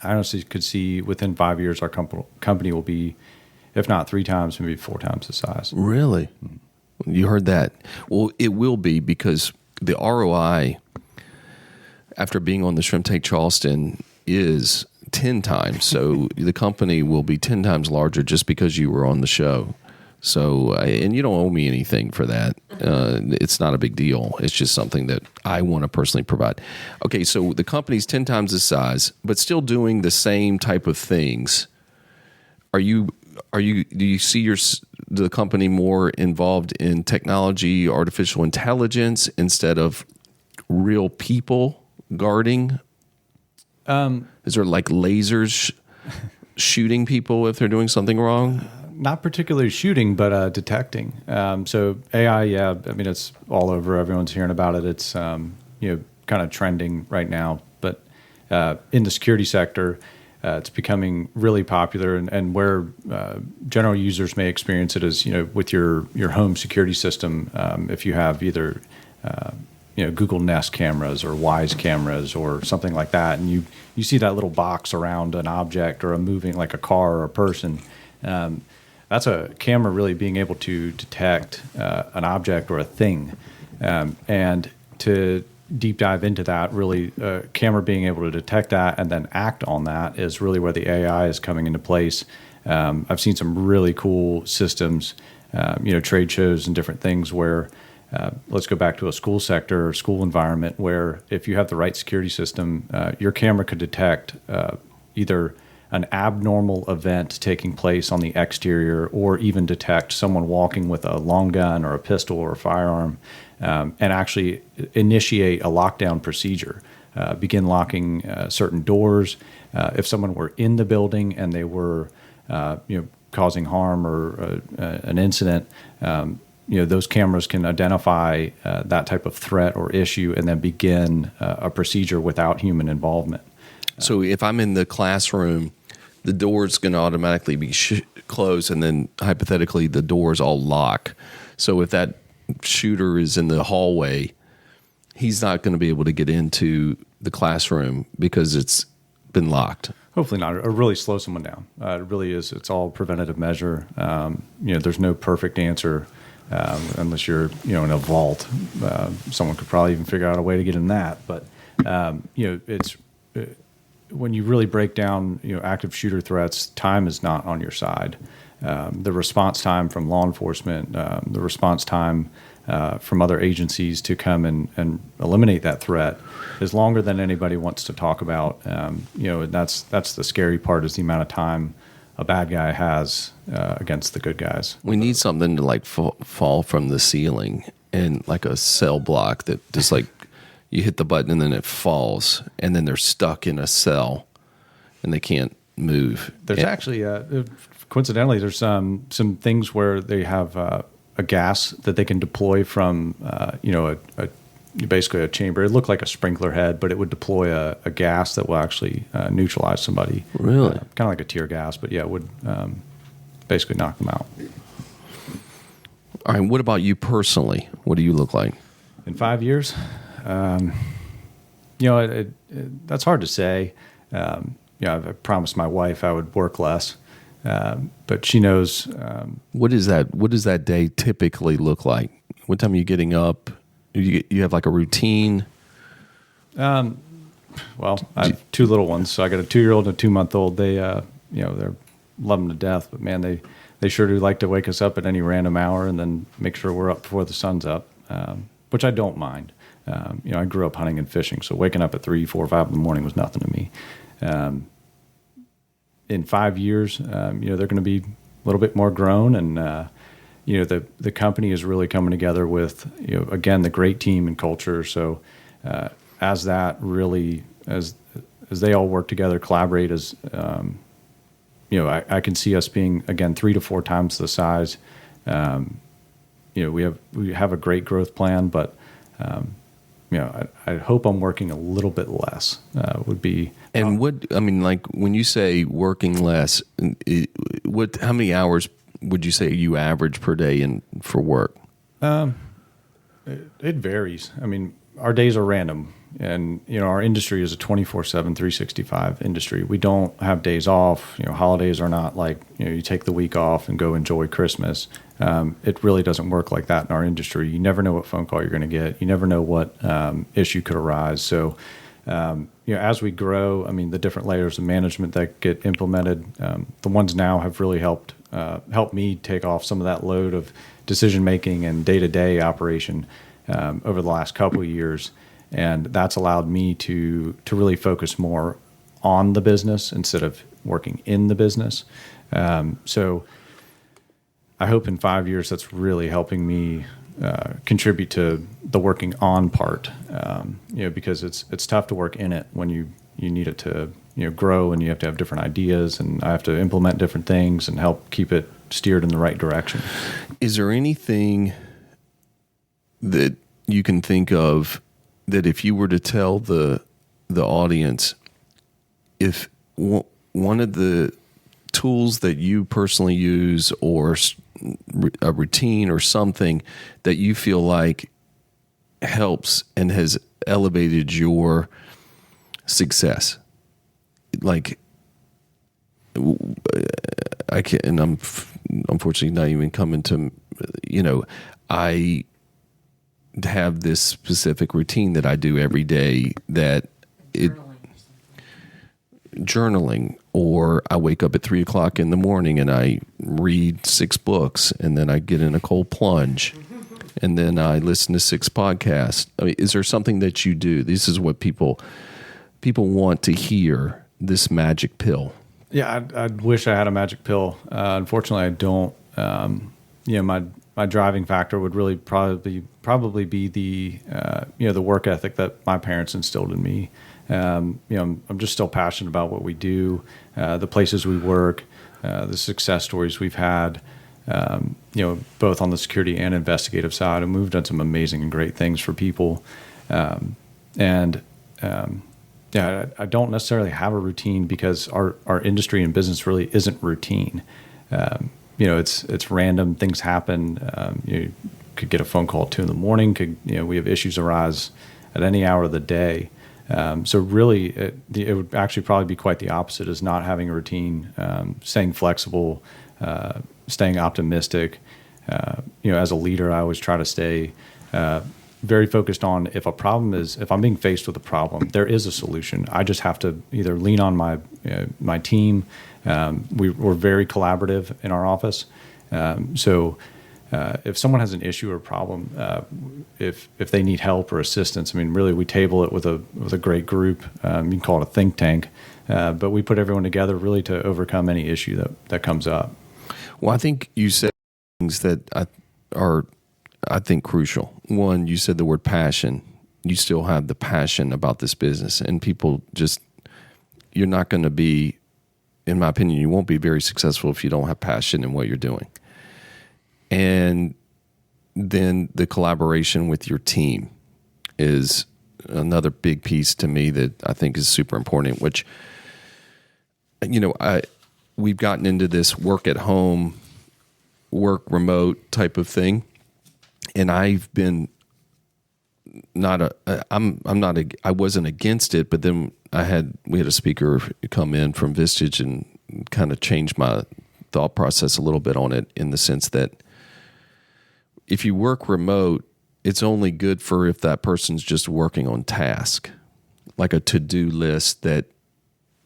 [SPEAKER 3] honestly could see within 5 years our company will be, if not 3 times, maybe 4 times the size.
[SPEAKER 2] Really? Mm-hmm. You heard that. Well, it will be, because the ROI after being on the Shrimp Tank Charleston is 10 times. So the company will be 10 times larger just because you were on the show. So, and you don't owe me anything for that. It's not a big deal. It's just something that I want to personally provide. Okay, so the company's 10 times the size, but still doing the same type of things. Do you see the company more involved in technology, artificial intelligence, instead of real people guarding? Is there like lasers shooting people if they're doing something wrong?
[SPEAKER 3] Not particularly shooting, but detecting. So AI, yeah, I mean, it's all over. Everyone's hearing about it. It's kind of trending right now. But in the security sector, it's becoming really popular, and where general users may experience it is, with your home security system. If you have either Google Nest cameras or Wise cameras or something like that, and you see that little box around an object or a moving, like a car or a person. That's a camera really being able to detect an object or a thing, and to deep dive into that, really, camera being able to detect that and then act on that is really where the AI is coming into place. I've seen some really cool systems, trade shows and different things where, let's go back to a school sector or school environment where if you have the right security system, your camera could detect either an abnormal event taking place on the exterior or even detect someone walking with a long gun or a pistol or a firearm, and actually initiate a lockdown procedure, begin locking certain doors. If someone were in the building and they were causing harm or an incident, those cameras can identify that type of threat or issue and then begin a procedure without human involvement.
[SPEAKER 2] So if I'm in the classroom, the door's going to automatically be closed, and then hypothetically the doors all lock. So if that shooter is in the hallway, he's not going to be able to get into the classroom because it's been locked.
[SPEAKER 3] Hopefully not, or really slow someone down. It really is. It's all preventative measure. There's no perfect answer unless you're, in a vault. Someone could probably even figure out a way to get in that. But, it's when you really break down, active shooter threats, time is not on your side. The response time from law enforcement, the response time from other agencies to come and eliminate that threat is longer than anybody wants to talk about. And that's the scary part, is the amount of time a bad guy has against the good guys.
[SPEAKER 2] We need something to fall from the ceiling, and like a cell block that just you hit the button and then it falls, and then they're stuck in a cell and they can't move.
[SPEAKER 3] There's actually, coincidentally, there's some things where they have a gas that they can deploy from, basically a chamber. It looked like a sprinkler head, but it would deploy a gas that will actually neutralize somebody.
[SPEAKER 2] Really?
[SPEAKER 3] Kind of like a tear gas, but yeah, it would basically knock them out.
[SPEAKER 2] All right, what about you personally? What do you look like?
[SPEAKER 3] In 5 years? That's hard to say. I promised my wife I would work less, but she knows.
[SPEAKER 2] What does that day typically look like? What time are you getting up? You have like a routine?
[SPEAKER 3] Well, I have two little ones, so I got a 2-year-old and a 2-month-old. They, they're love them to death, but man, they sure do like to wake us up at any random hour and then make sure we're up before the sun's up, which I don't mind. I grew up hunting and fishing, so waking up at 3, 4, 5 in the morning was nothing to me. In 5 years, they're going to be a little bit more grown, and the company is really coming together with, again, the great team and culture. So as they all work together, collaborate, I can see us being, again, 3 to 4 times the size. We have a great growth plan, but I hope I'm working a little bit less. Would be.
[SPEAKER 2] And when you say working less, how many hours would you say you average per day for work?
[SPEAKER 3] It varies. I mean, our days are random, and our industry is a 24/7, 365 industry. We don't have days off. Holidays are not like you take the week off and go enjoy Christmas. It really doesn't work like that in our industry. You never know what phone call you're going to get. You never know what issue could arise. So, as we grow, the different layers of management that get implemented, the ones now have really helped me take off some of that load of decision making and day-to-day operation over the last couple of years, and that's allowed me to really focus more on the business instead of working in the business. So I hope in 5 years that's really helping me contribute to the working on part, because it's tough to work in it when you need it to grow, and you have to have different ideas, and I have to implement different things and help keep it steered in the right direction.
[SPEAKER 2] Is there anything that you can think of that if you were to tell the audience, if one of the tools that you personally use or a routine or something that you feel like helps and has elevated your success, like I can't, and I'm unfortunately not even coming to, I have this specific routine that I do every day that journaling, or I wake up at 3:00 in the morning and I read 6 books, and then I get in a cold plunge, and then I listen to 6 podcasts. I mean, is there something that you do? This is what people want to hear, this magic pill.
[SPEAKER 3] Yeah, I wish I had a magic pill. Unfortunately, I don't. My driving factor would really probably be the the work ethic that my parents instilled in me. I'm just still passionate about what we do, the places we work, the success stories we've had. Both on the security and investigative side, and we've done some amazing and great things for people. I don't necessarily have a routine because our industry and business really isn't routine. It's random. Things happen. You could get a phone call at 2 a.m. We have issues arise at any hour of the day. So really, it would actually probably be quite the opposite: is not having a routine, staying flexible, staying optimistic. As a leader, I always try to stay very focused on if I'm being faced with a problem, there is a solution. I just have to either lean on my team. We're very collaborative in our office. If someone has an issue or problem, if they need help or assistance, really we table it with a great group. You can call it a think tank, but we put everyone together really to overcome any issue that comes up.
[SPEAKER 2] Well, I think you said things that are crucial. One, you said the word passion. You still have the passion about this business, and people you're not going to be, in my opinion, you won't be very successful if you don't have passion in what you're doing. And then the collaboration with your team is another big piece to me that I think is super important, which, we've gotten into this work at home, work remote type of thing. And I've been I wasn't against it, but then we had a speaker come in from Vistage and kind of changed my thought process a little bit on it, in the sense that if you work remote, it's only good for if that person's just working on task, like a to-do list that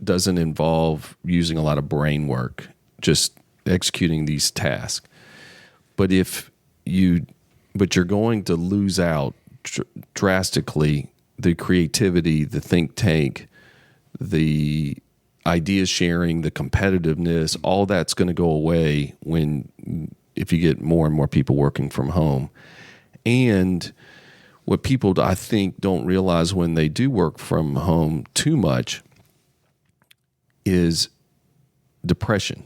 [SPEAKER 2] doesn't involve using a lot of brain work, just executing these tasks. But you're going to lose out drastically the creativity, the think tank, the idea sharing, the competitiveness. All that's going to go away if you get more and more people working from home. And what people, I think, don't realize when they do work from home too much is depression,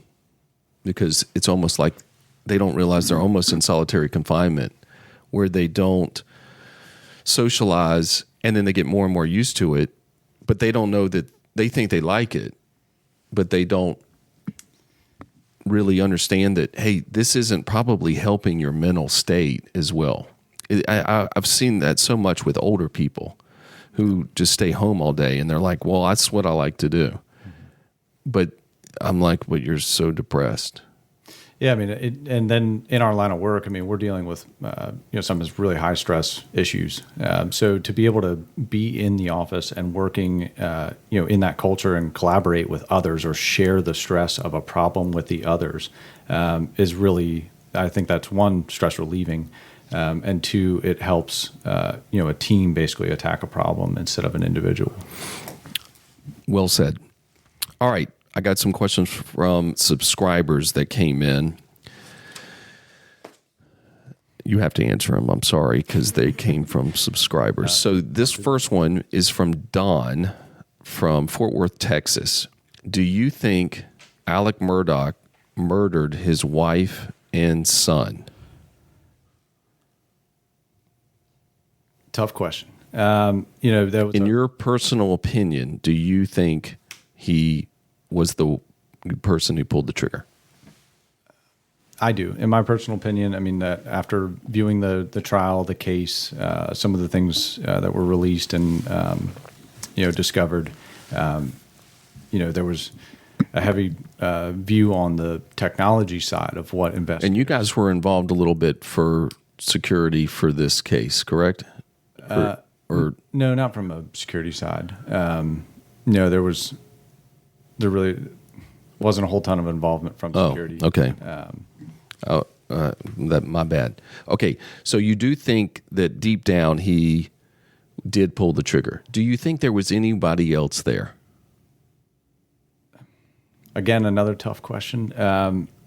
[SPEAKER 2] because it's almost like they don't realize they're almost in solitary confinement, where they don't socialize, and then they get more and more used to it, but they don't know that they think they like it, but they don't really understand that, hey, this isn't probably helping your mental state as well. I've seen that so much with older people who just stay home all day, and they're like, well, that's what I like to do. But I'm like, but you're so depressed.
[SPEAKER 3] Yeah, and then in our line of work, we're dealing with some of these really high stress issues. So to be able to be in the office and working, in that culture and collaborate with others or share the stress of a problem with the others is really, I think that's one, stress relieving, and two, it helps a team basically attack a problem instead of an individual.
[SPEAKER 2] Well said. All right. I got some questions from subscribers that came in. You have to answer them. I'm sorry, because they came from subscribers. So this first one is from Don from Fort Worth, Texas. Do you think Alec Murdaugh murdered his wife and son?
[SPEAKER 3] Tough question. There was
[SPEAKER 2] In your personal opinion, do you think he was the person who pulled the trigger?
[SPEAKER 3] I do. In my personal opinion, I mean, that after viewing the trial, the case, some of the things that were released and discovered, there was a heavy view on the technology side of what investigators.
[SPEAKER 2] And you guys were involved a little bit for security for this case, correct? Or
[SPEAKER 3] no, not from a security side. There really wasn't a whole ton of involvement from security.
[SPEAKER 2] Okay. My bad. Okay, so you do think that deep down he did pull the trigger. Do you think there was anybody else there?
[SPEAKER 3] Again, another tough question.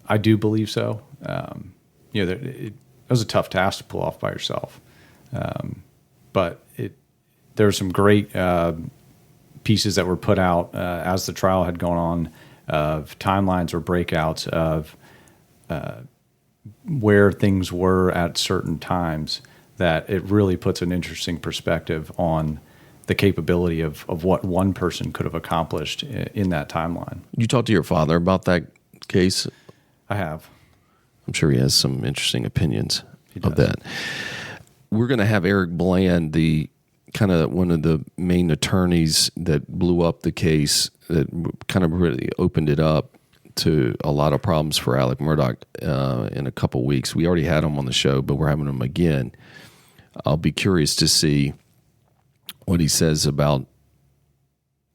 [SPEAKER 3] I do believe so. It was a tough task to pull off by yourself. But there were some great pieces that were put out as the trial had gone on, of timelines or breakouts of where things were at certain times, that it really puts an interesting perspective on the capability of what one person could have accomplished in that timeline.
[SPEAKER 2] You talked to your father about that case?
[SPEAKER 3] I have.
[SPEAKER 2] I'm sure he has some interesting opinions of
[SPEAKER 3] does.
[SPEAKER 2] that. We're going to have Eric Bland, the kind of one of the main attorneys that blew up the case, that kind of really opened it up to a lot of problems for Alec Murdaugh in a couple weeks. We already had him on the show, but we're having him again. I'll be curious to see what he says about,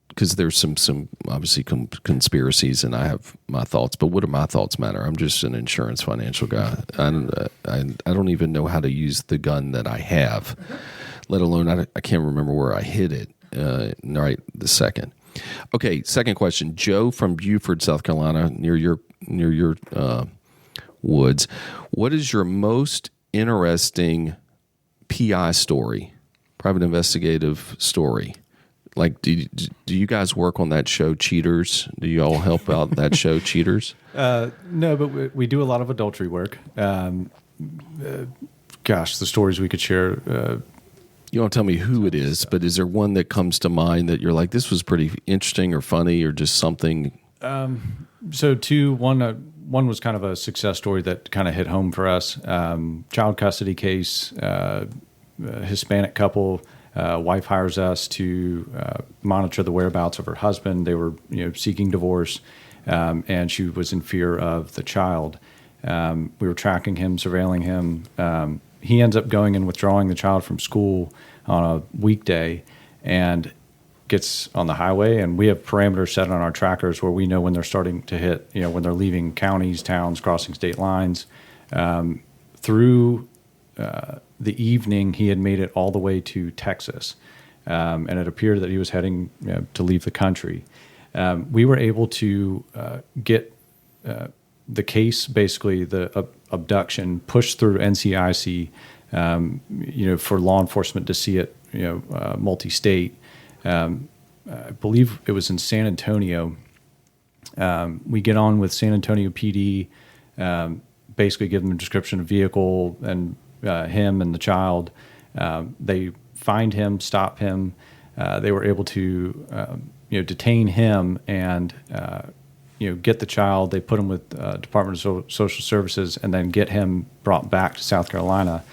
[SPEAKER 2] because there's some obviously conspiracies, and I have my thoughts, but what do my thoughts matter? I'm just an insurance financial guy. I don't even know how to use the gun that I have, let alone I can't remember where I hid it right this second. Okay, second question. Joe from Beaufort, South Carolina, near your woods. What is your most interesting PI story, private investigative story? Like, do you guys work on that show, Cheaters? Do you all help out that show, Cheaters?
[SPEAKER 3] No, but we do a lot of adultery work. Gosh, the stories we could share.
[SPEAKER 2] You don't tell me who it is, but is there one that comes to mind that you're like, this was pretty interesting or funny or just something?
[SPEAKER 3] So one was kind of a success story that kind of hit home for us. Child custody case, Hispanic couple. Wife hires us to monitor the whereabouts of her husband. They were, seeking divorce, and she was in fear of the child. We were tracking him, surveilling him. He ends up going and withdrawing the child from school on a weekday, and gets on the highway. And we have parameters set on our trackers where we know when they're starting to hit, when they're leaving counties, towns, crossing state lines. Through the evening, he had made it all the way to Texas, and it appeared that he was heading to leave the country. We were able to get the case, basically the abduction, pushed through NCIC, for law enforcement to see it, multi-state. I believe it was in San Antonio. We get on with San Antonio PD, basically give them a description of vehicle and him and the child. They find him, stop him. They were able to, detain him and, get the child. They put him with Department of Social Services, and then get him brought back to South Carolina.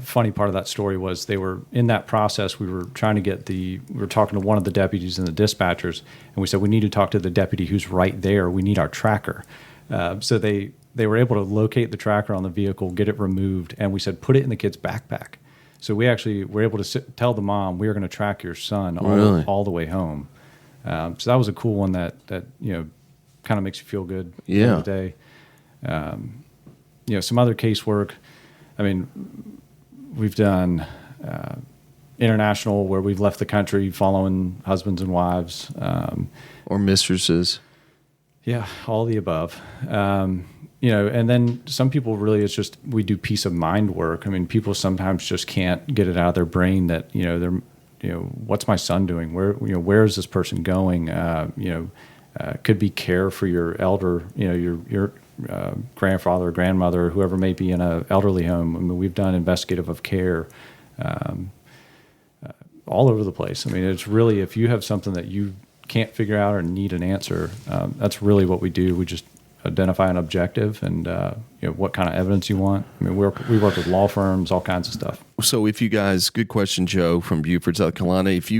[SPEAKER 3] Funny part of that story was they were in that process. We were trying to we were talking to one of the deputies and the dispatchers, and we said, we need to talk to the deputy who's right there. We need our tracker. So they were able to locate the tracker on the vehicle, get it removed, and we said, put it in the kid's backpack. So we actually were able to tell the mom, we are going to track your son all the way home. So that was a cool one that kind of makes you feel good at the end of the day. Some other casework. I mean, we've done international, where we've left the country following husbands and wives.
[SPEAKER 2] Or mistresses.
[SPEAKER 3] Yeah, all the above. And then some people really, it's just, we do peace of mind work. I mean, people sometimes just can't get it out of their brain that, they're, what's my son doing? Where is this person going? could be care for your elder, your grandfather or grandmother, whoever may be in an elderly home. I mean, we've done investigative of care all over the place. I mean, it's really, if you have something that you can't figure out or need an answer, that's really what we do. We just identify an objective and what kind of evidence you want. I mean, we work with law firms, all kinds of stuff.
[SPEAKER 2] So if you guys, good question, Joe from Beaufort, South Carolina, if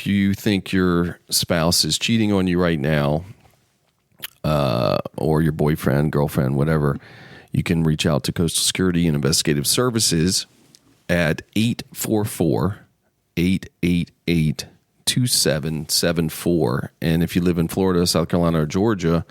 [SPEAKER 2] you think your spouse is cheating on you right now, or your boyfriend, girlfriend, whatever, you can reach out to Coastal Security and Investigative Services at 844-888-2774. And if you live in Florida, South Carolina, or Georgia,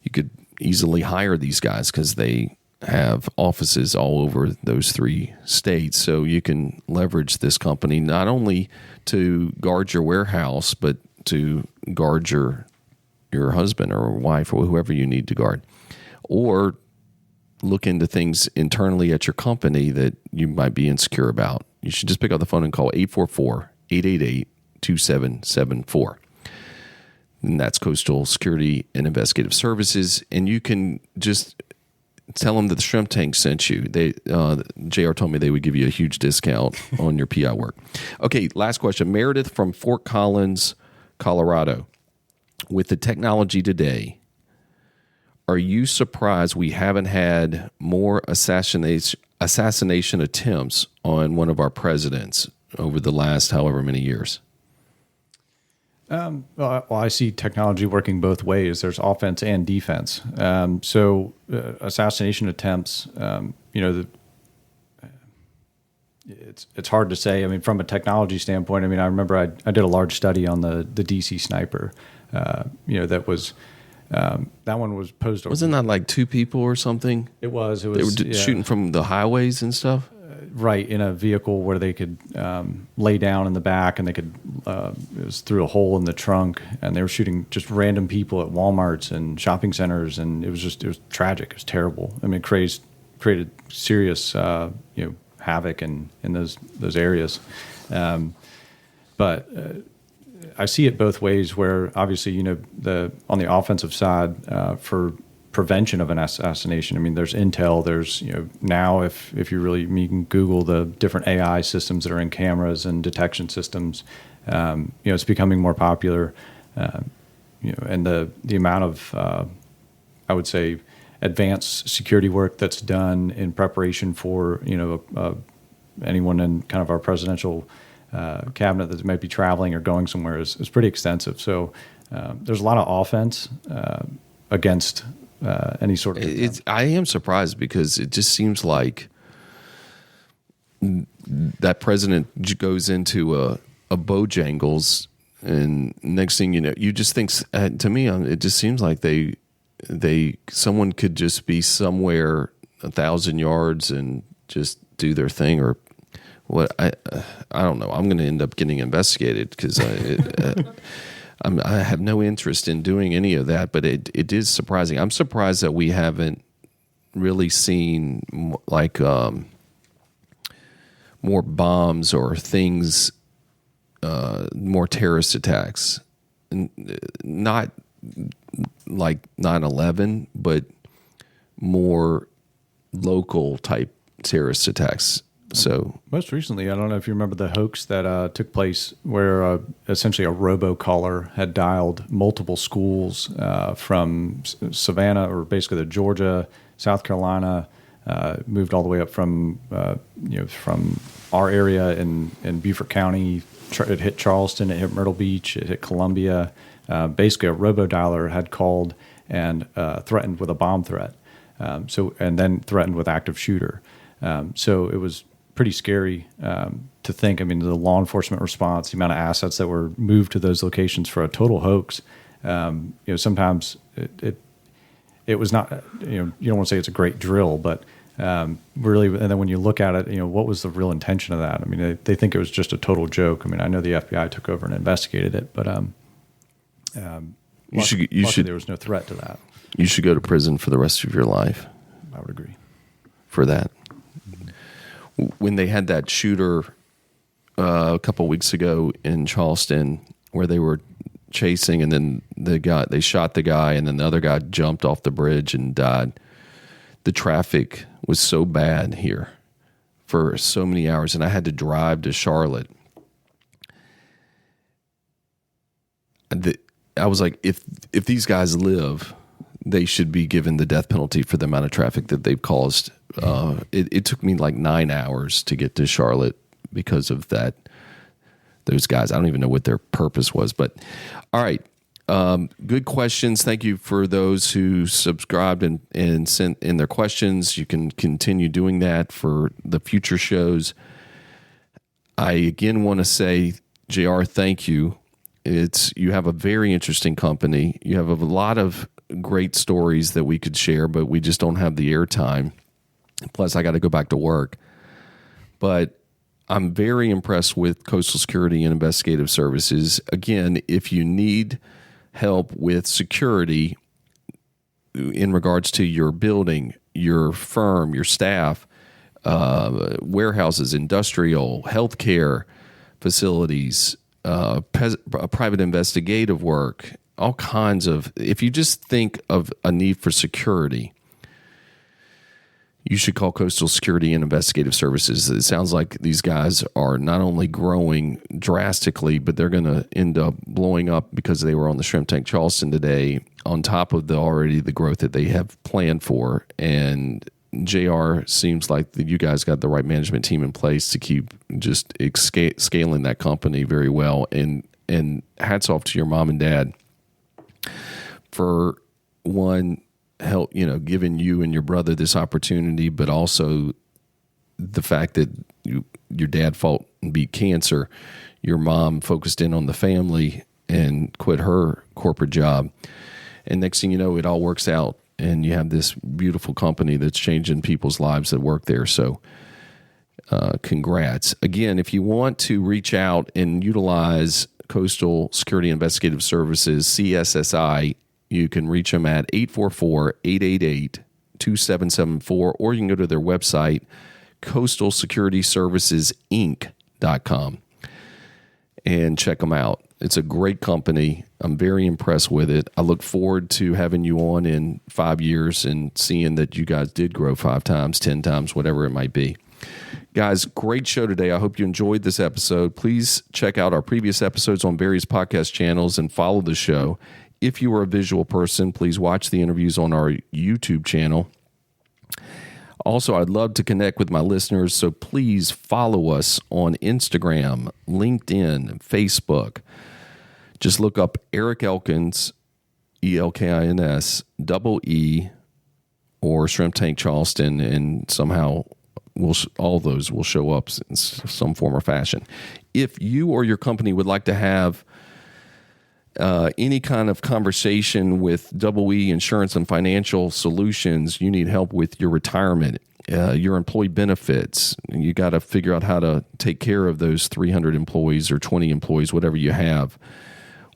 [SPEAKER 2] you could easily hire these guys because they have offices all over those 3 states. So you can leverage this company not only to guard your warehouse, but to guard your husband or wife or whoever you need to guard. Or look into things internally at your company that you might be insecure about. You should just pick up the phone and call 844-888-2774. And that's Coastal Security and Investigative Services. And you can just tell them that the Shrimp Tank sent you. JR told me they would give you a huge discount on your PI work. Okay, last question. Meredith from Fort Collins, Colorado. With the technology today, are you surprised we haven't had more assassination attempts on one of our presidents over the last however many years?
[SPEAKER 3] Well, I see technology working both ways. There's offense and defense. Assassination attempts, it's hard to say. I mean, from a technology standpoint, I mean, I remember I did a large study on the DC sniper. That was that one was posed.
[SPEAKER 2] Wasn't that like 2 people or something?
[SPEAKER 3] It was.
[SPEAKER 2] They were shooting from the highways and stuff.
[SPEAKER 3] Right, in a vehicle where they could lay down in the back, and they could. It was through a hole in the trunk, and they were shooting just random people at WalMarts and shopping centers, and it was tragic. It was terrible. I mean, it created serious havoc in those areas. But I see it both ways. Where obviously, on the offensive side for prevention of an assassination. I mean, there's intel. There's now if you can Google the different AI systems that are in cameras and detection systems. It's becoming more popular. And the amount of I would say advanced security work that's done in preparation for anyone in kind of our presidential cabinet that might be traveling or going somewhere is pretty extensive. So there's a lot of offense against any sort of.
[SPEAKER 2] I am surprised because it just seems like that president goes into a Bojangles, and next thing you know, you just think. To me, it just seems like someone could just be somewhere 1,000 yards and just do their thing, or what? I don't know. I'm going to end up getting investigated because I have no interest in doing any of that, but it is surprising. I'm surprised that we haven't really seen like more bombs or things, more terrorist attacks. Not like 9/11, but more local type terrorist attacks. So
[SPEAKER 3] most recently, I don't know if you remember the hoax that took place where essentially a robocaller had dialed multiple schools from Savannah, or basically the Georgia, South Carolina, moved all the way up from our area in Beaufort County. It hit Charleston, it hit Myrtle Beach, it hit Columbia. Basically, a robodialer had called and threatened with a bomb threat. And then threatened with active shooter. So it was pretty scary to think. I mean, the law enforcement response, the amount of assets that were moved to those locations for a total hoax. Sometimes it was not. You don't want to say it's a great drill, but really, and then when you look at it, what was the real intention of that? I mean, they think it was just a total joke. I mean, I know the FBI took over and investigated it, but luckily there was no threat to that.
[SPEAKER 2] You should go to prison for the rest of your life.
[SPEAKER 3] I would agree.
[SPEAKER 2] For that. When they had that shooter a couple of weeks ago in Charleston, where they were chasing, and then they shot the guy, and then the other guy jumped off the bridge and died. The traffic was so bad here for so many hours, and I had to drive to Charlotte. I was like, if these guys live, they should be given the death penalty for the amount of traffic that they've caused. It took me like 9 hours to get to Charlotte because of that. Those guys, I don't even know what their purpose was, but all right. Good questions. Thank you for those who subscribed and sent in their questions. You can continue doing that for the future shows. I again want to say, JR, thank you. You have a very interesting company. You have a lot of great stories that we could share, but we just don't have the airtime. Plus, I got to go back to work. But I'm very impressed with Coastal Security and Investigative Services. Again, if you need help with security in regards to your building, your firm, your staff, warehouses, industrial, healthcare facilities, private investigative work, all kinds of, if you just think of a need for security, you should call Coastal Security and Investigative Services. It sounds like these guys are not only growing drastically, but they're going to end up blowing up because they were on the Shrimp Tank Charleston today, on top of the growth that they have planned for. And JR, seems like that you guys got the right management team in place to keep just scaling that company very well. And hats off to your mom and dad for help, giving you and your brother this opportunity, but also the fact that your dad fought and beat cancer, your mom focused in on the family and quit her corporate job. And next thing you know, it all works out and you have this beautiful company that's changing people's lives that work there. So congrats. Again, if you want to reach out and utilize Coastal Security Investigative Services, CSSI, you can reach them at 844-888-2774, or you can go to their website, coastalsecurityservicesinc.com, and check them out. It's a great company. I'm very impressed with it. I look forward to having you on in 5 years and seeing that you guys did grow 5 times, 10 times, whatever it might be. Guys, great show today. I hope you enjoyed this episode. Please check out our previous episodes on various podcast channels and follow the show. If you are a visual person, please watch the interviews on our YouTube channel. Also, I'd love to connect with my listeners, so please follow us on Instagram, LinkedIn, Facebook. Just look up Eric Elkins, Elkins, EE, or Shrimp Tank Charleston, and somehow all those will show up in some form or fashion. If you or your company would like to have any kind of conversation with EE Insurance and Financial Solutions, you need help with your retirement, your employee benefits, you got to figure out how to take care of those 300 employees or 20 employees, whatever you have.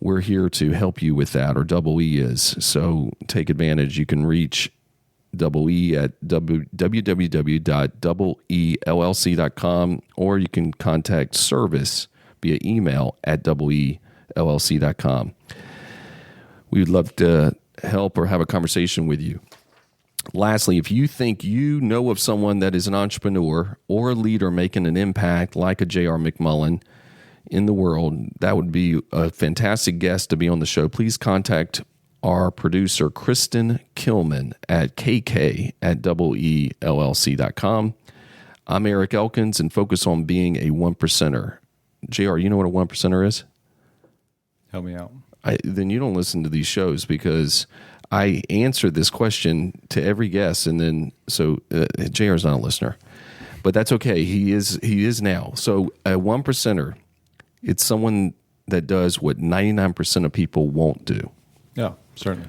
[SPEAKER 2] We're here to help you with that, or EE is. So take advantage. You can reach EE at www.eellc.com, or you can contact service via email at eellc.com. We would love to help or have a conversation with you. Lastly, if you think you know of someone that is an entrepreneur or a leader making an impact like a J.R. McMullin in the world, that would be a fantastic guest to be on the show. Please contact our producer, Kristen Killman, at kk@eellc.com. I'm Eric Elkins, and focus on being a one percenter. JR, you know what a one percenter is?
[SPEAKER 3] Help me out.
[SPEAKER 2] Then you don't listen to these shows, because I answer this question to every guest, and then JR is not a listener, but that's okay. He is now. So a one percenter, it's someone that does what 99% of people won't do.
[SPEAKER 3] Yeah, certainly.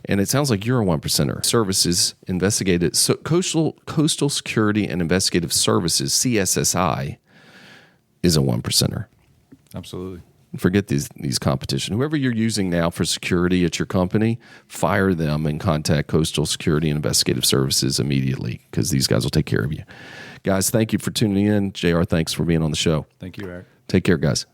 [SPEAKER 2] And it sounds like you're a one percenter. Services investigated. So Coastal Security and Investigative Services, CSSI, is a one percenter.
[SPEAKER 3] Absolutely.
[SPEAKER 2] Forget these competition. Whoever you're using now for security at your company, fire them and contact Coastal Security and Investigative Services immediately, because these guys will take care of you. Guys, thank you for tuning in. JR, thanks for being on the show.
[SPEAKER 3] Thank you, Eric.
[SPEAKER 2] Take care, guys.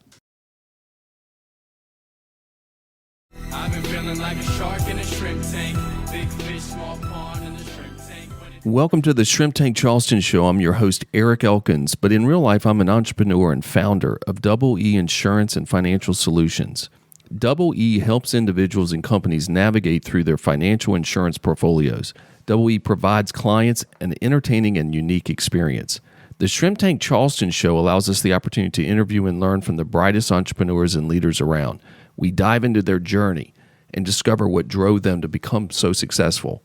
[SPEAKER 1] shrimp tank. Big fish, small pond in the shrimp tank.
[SPEAKER 2] Welcome to the Shrimp Tank Charleston Show. I'm your host, Eric Elkins, but in real life, I'm an entrepreneur and founder of Double E Insurance and Financial Solutions. Double E helps individuals and companies navigate through their financial insurance portfolios. Double E provides clients an entertaining and unique experience. The Shrimp Tank Charleston Show allows us the opportunity to interview and learn from the brightest entrepreneurs and leaders around. We dive into their journey and discover what drove them to become so successful.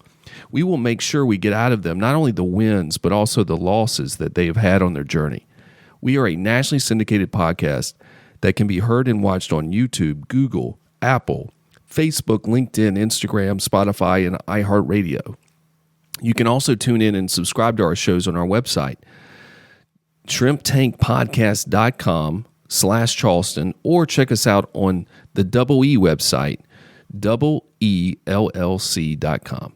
[SPEAKER 2] We will make sure we get out of them not only the wins, but also the losses that they have had on their journey. We are a nationally syndicated podcast that can be heard and watched on YouTube, Google, Apple, Facebook, LinkedIn, Instagram, Spotify, and iHeartRadio. You can also tune in and subscribe to our shows on our website, shrimptankpodcast.com/Charleston, or check us out on the Double E website, double-ellc.com.